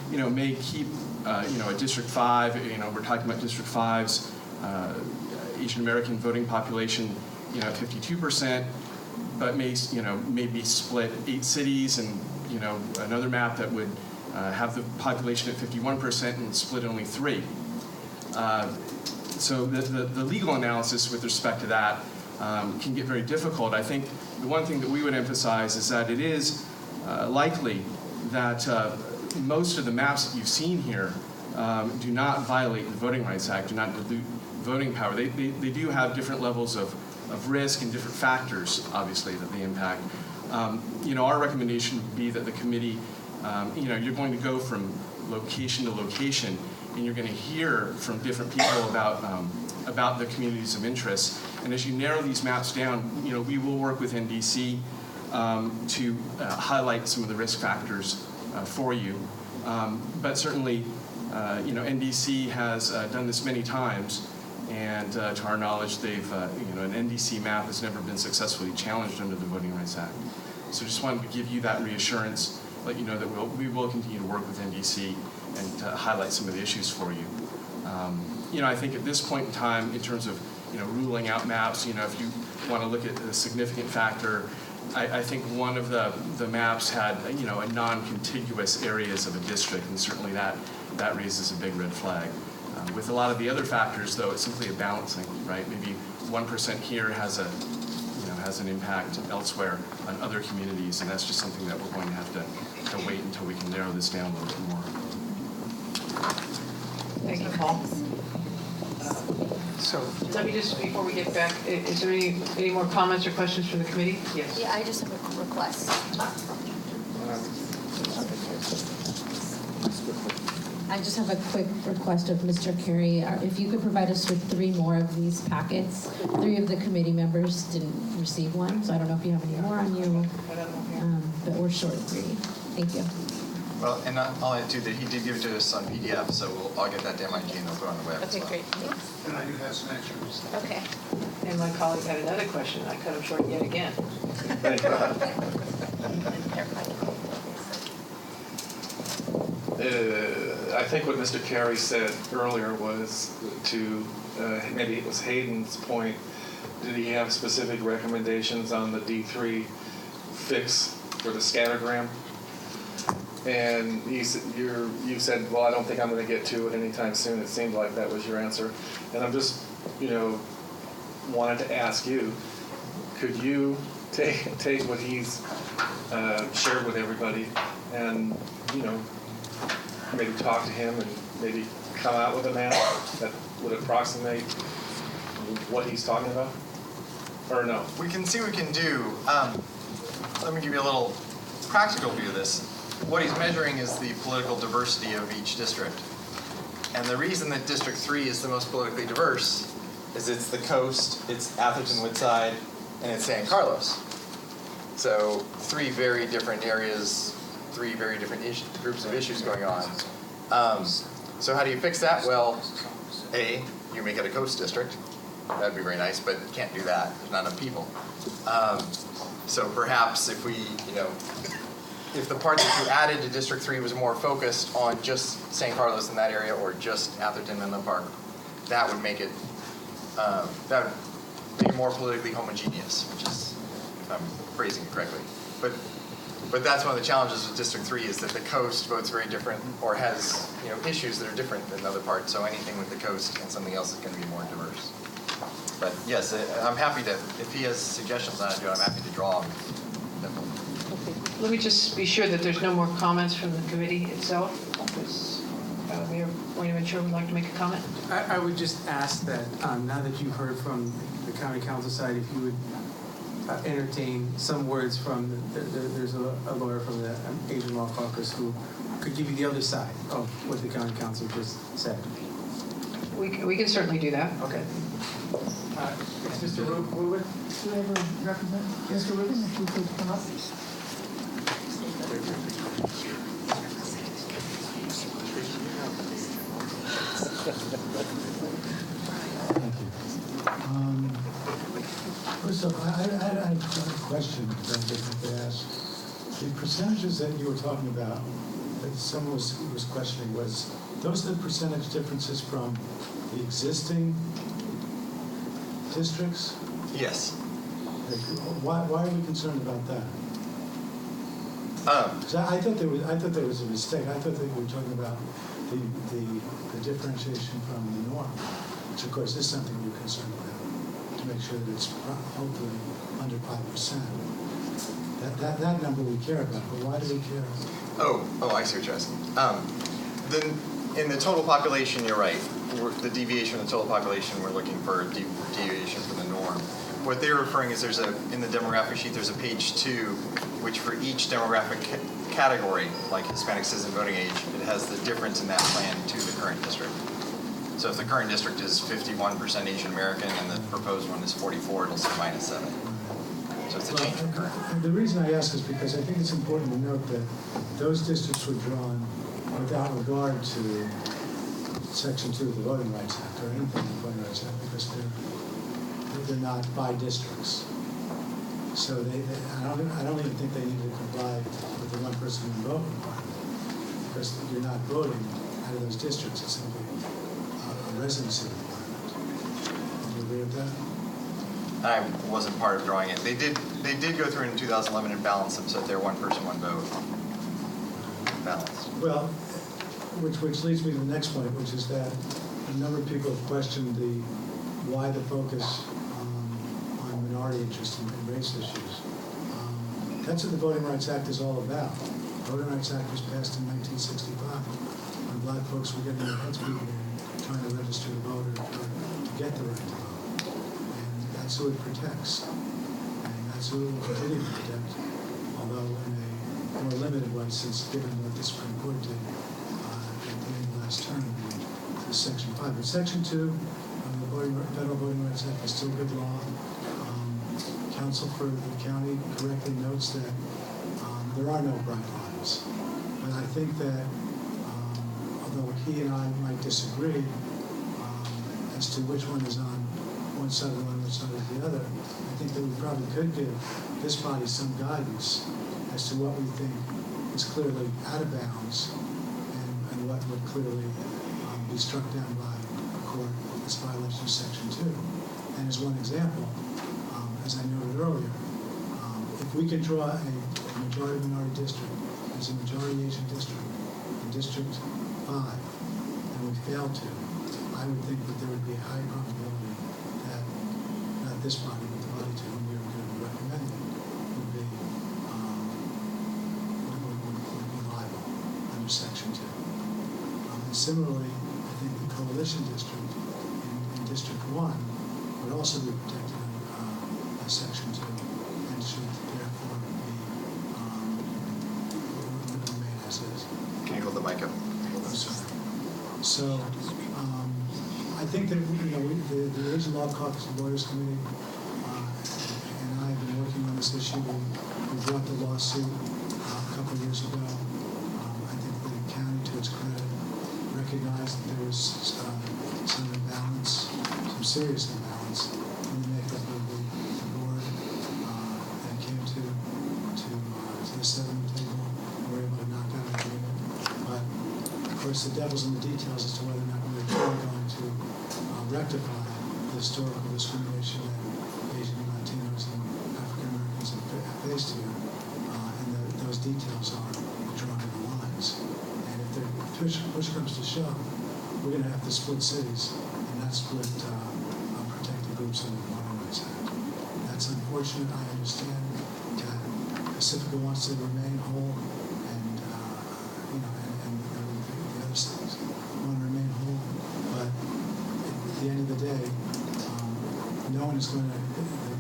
[SPEAKER 17] may keep, a District 5, we're talking about District 5's Asian American voting population, 52%, but may be split 8 cities, and, another map that would have the population at 51% and split only 3. So the legal analysis with respect to that can get very difficult. I think the one thing that we would emphasize is that it is likely that most of the maps that you've seen here do not violate the Voting Rights Act, do not dilute voting power. They do have different levels of risk and different factors, obviously, that they impact. Our recommendation would be that the committee, you're going to go from location to location, and you're going to hear from different people about the communities of interest. And as you narrow these maps down, we will work with NDC to highlight some of the risk factors for you. But certainly, NDC has done this many times, and to our knowledge, they've, an NDC map has never been successfully challenged under the Voting Rights Act. So just wanted to give you that reassurance, let you know that we will continue to work with NDC and to highlight some of the issues for you. I think at this point in time, in terms of ruling out maps, if you want to look at a significant factor, I think one of the maps had a non-contiguous areas of a district, and certainly that raises a big red flag. With a lot of the other factors, though, it's simply a balancing, right? Maybe 1% here has an impact elsewhere on other communities, and that's just something that we're going to have to wait until we can narrow this down a little bit more.
[SPEAKER 2] Thank you, Paul. So let me just, before we get back, is there any more comments or questions from the committee? Yes.
[SPEAKER 19] Yeah, I just have a request.
[SPEAKER 12] I just have a quick request of Mr. Carey. If you could provide us with 3 more of these packets. 3 of the committee members didn't receive one, so I don't know if you have any more on you, but we're short 3. Thank you.
[SPEAKER 13] Well, and I'll add too that he did give it to us on PDF, so I'll get that to MIT and they'll put it on the web.
[SPEAKER 19] Okay, great. Thanks.
[SPEAKER 2] And I do have some extras.
[SPEAKER 19] Okay.
[SPEAKER 2] And my colleague had another question. I cut him short yet again.
[SPEAKER 5] I think what Mr. Carey said earlier was to, maybe it was Hayden's point, did he have specific recommendations on the D3 fix for the scattergram? And you said, well, I don't think I'm going to get to it anytime soon. It seemed like that was your answer. And I'm just, wanted to ask you, could you take what he's shared with everybody and, maybe talk to him and maybe come out with a map that would approximate what he's talking about? Or no?
[SPEAKER 13] We can see what we can do. Let me give you a little practical view of this. What he's measuring is the political diversity of each district. And the reason that District 3 is the most politically diverse is it's the coast, it's Atherton Woodside, and it's San Carlos. So 3 very different areas, 3 very different groups of issues going on. So how do you fix that? Well, A, you make it a coast district. That'd be very nice, but you can't do that. There's not enough people. So perhaps if we, if the part that you added to District 3 was more focused on just San Carlos in that area or just Atherton Menlo Park, that would make it more politically homogeneous, which is, if I'm phrasing it correctly. But that's one of the challenges with District 3 is that the coast votes very different or has issues that are different than other parts. So anything with the coast and something else is going to be more diverse. But yes, I'm happy to, if he has suggestions on it, I'm happy to draw them.
[SPEAKER 2] Let me just be sure that there's no more comments from the committee itself, because Mayor Winter would like to make a comment.
[SPEAKER 3] I would just ask that now that you've heard from the county council side, if you would
[SPEAKER 4] entertain some words from, there's a lawyer from the Asian Law Caucus who could give you the other side of what the county council just said.
[SPEAKER 2] We can certainly do that.
[SPEAKER 4] Okay. Mr. Rubin?
[SPEAKER 15] Whoever represents Mr. Rubin, if you could come up.
[SPEAKER 21] Thank you. First off, I had a question that I could ask. The percentages that you were talking about, that someone was questioning, was those the percentage differences from the existing districts?
[SPEAKER 13] Yes.
[SPEAKER 21] Like, why are we concerned about that? 'Cause I thought there was a mistake. I thought they were talking about the differentiation from the norm, which of course is something we're concerned about, to make sure that it's hopefully under 5%. That number we care about, but why do we care?
[SPEAKER 13] Oh, I see what you're asking. Then in the total population, you're right. The deviation of the total population, we're looking for a deviation from the norm. What they're referring is in the demographic sheet, there's a page 2, which for each demographic category, like Hispanic citizen voting age, it has the difference in that plan to the current district. So if the current district is 51% Asian American and the proposed one is 44, it'll say -7. So it's a change from current.
[SPEAKER 21] The reason I ask is because I think it's important to note that those districts were drawn without regard to Section 2 of the Voting Rights Act or anything in the Voting Rights Act, because they're not by districts. So I don't even think they need to comply with the one person one vote requirement, because you're not voting out of those districts. It's simply a residency requirement. Do you agree with that?
[SPEAKER 13] I wasn't part of drawing it. They did go through in 2011 and balance them so that they're one person, one vote. Balanced.
[SPEAKER 21] Well, which leads me to the next point, which is that a number of people have questioned why the focus on minority interest in race issues. That's what the Voting Rights Act is all about. The Voting Rights Act was passed in 1965 when black folks were getting their heads beaten in trying to register to vote or to get the right to vote. And that's who it protects. And that's who it will continue to protect, although in a more limited way, since given what the Supreme Court did at the end of last term, to Section 5. But Section 2 of the Federal Voting Rights Act is still good law. Counsel for the county correctly notes that there are no bright lines. But I think that although he and I might disagree as to which one is on one side of the line, which side is the other, I think that we probably could give this body some guidance as to what we think is clearly out of bounds and what would clearly be struck down by a court as violation of Section 2. And as one example, as I noted earlier, if we can draw a majority minority district as a majority Asian district in District 5, and we fail to, I would think that there would be a high probability that not this body, but the body to whom you're going to be recommending would be liable under Section 2. And similarly, I think the coalition district in District 1 would also be protected under Section 2 and should therefore remain as is.
[SPEAKER 13] Can you hold the mic up?
[SPEAKER 21] I'm sorry. So I think that the Asian Law Caucus Lawyers Committee and I have been working on this issue. We brought the lawsuit a couple of years ago. I think the county, to its credit, recognized that there was some imbalance, some serious imbalance in the makeup of the board, and came to the settlement table. We were able to knock out an agreement. But of course, the devil's in the details as to whether or not we're really going to rectify the historical discrimination that Asian, Latinos, and African Americans have faced here. And those details are drawn in the lines. And if the push comes to shove, we're going to have to split cities and not split protected groups under the Voting Rights Act. That's unfortunate. I understand that Pacifica wants to remain whole, and the other states want to remain whole. But at the end of the day, no one is going to.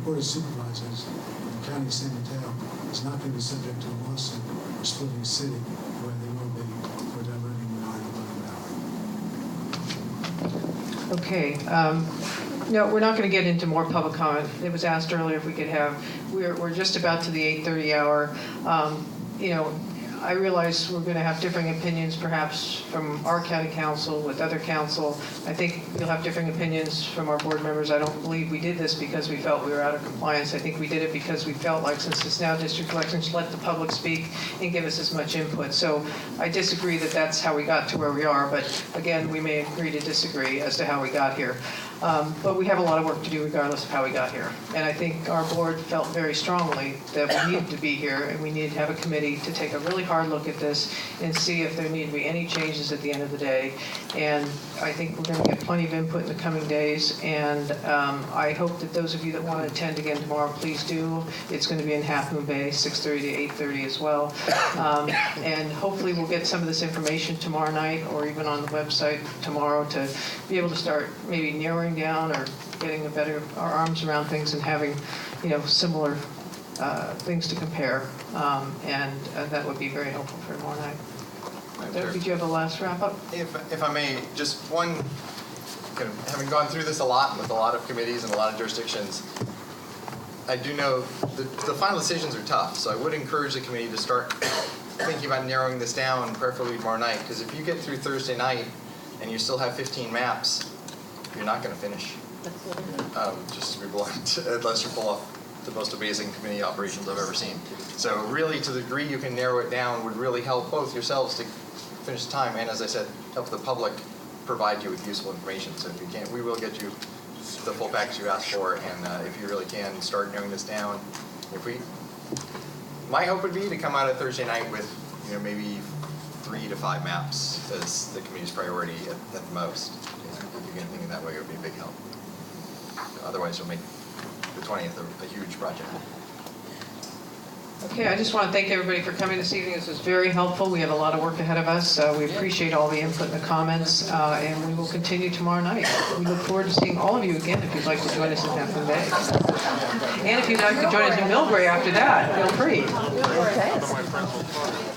[SPEAKER 6] Board of Supervisors in the County of San Mateo is not going to be subject to a lawsuit for splitting a city the way they will be for diverting the 9/11 Valley.
[SPEAKER 2] Okay. No, we're not going to get into more public comment. It was asked earlier if we could have, we're just about to the 8:30 hour. You know, I realize we're going to have differing opinions perhaps from our county council with other council. I think you'll have differing opinions from our board members. I don't believe we did this because we felt we were out of compliance. I think we did it because we felt like, since it's now district elections, let the public speak and give us as much input. So I disagree that that's how we got to where we are, but again, we may agree to disagree as to how we got here. But we have a lot of work to do regardless of how we got here. And I think our board felt very strongly that we needed to be here and we needed to have a committee to take a really hard look at this and see if there need to be any changes at the end of the day. And I think we're going to get plenty of input in the coming days. And I hope that those of you that want to attend again tomorrow, please do. It's going to be in Half Moon Bay, 6:30 to 8:30 as well. And hopefully we'll get some of this information tomorrow night or even on the website tomorrow to be able to start maybe narrowing down or getting our arms around things and having, you know, similar things to compare. And that would be very helpful for tomorrow night. Did you have a last wrap up?
[SPEAKER 13] If I may, just one, kind of, having gone through this a lot with a lot of committees and a lot of jurisdictions, I do know the final decisions are tough, so I would encourage the committee to start thinking about narrowing this down, preferably tomorrow night, because if you get through Thursday night and you still have 15 maps, you're not going to finish. Just to be blunt, unless you pull off the most amazing committee operations I've ever seen. So really, to the degree you can narrow it down would really help both yourselves to finish the time, and as I said, help the public provide you with useful information. So if you can't, we will get you the full package you asked for, and if you really can, start narrowing this down. My hope would be to come out of Thursday night with, you know, maybe 3 to 5 maps as the committee's priority at the most. If you can think in that way, it would be a big help. Otherwise, you'll make the 20th a huge project.
[SPEAKER 2] Okay, I just want to thank everybody for coming this evening. This was very helpful. We have a lot of work ahead of us. We appreciate all the input and the comments, and we will continue tomorrow night. We look forward to seeing all of you again if you'd like to join us in Half Moon Bay. And if you'd like to join us in Millbrae after that, feel free.
[SPEAKER 1] Okay.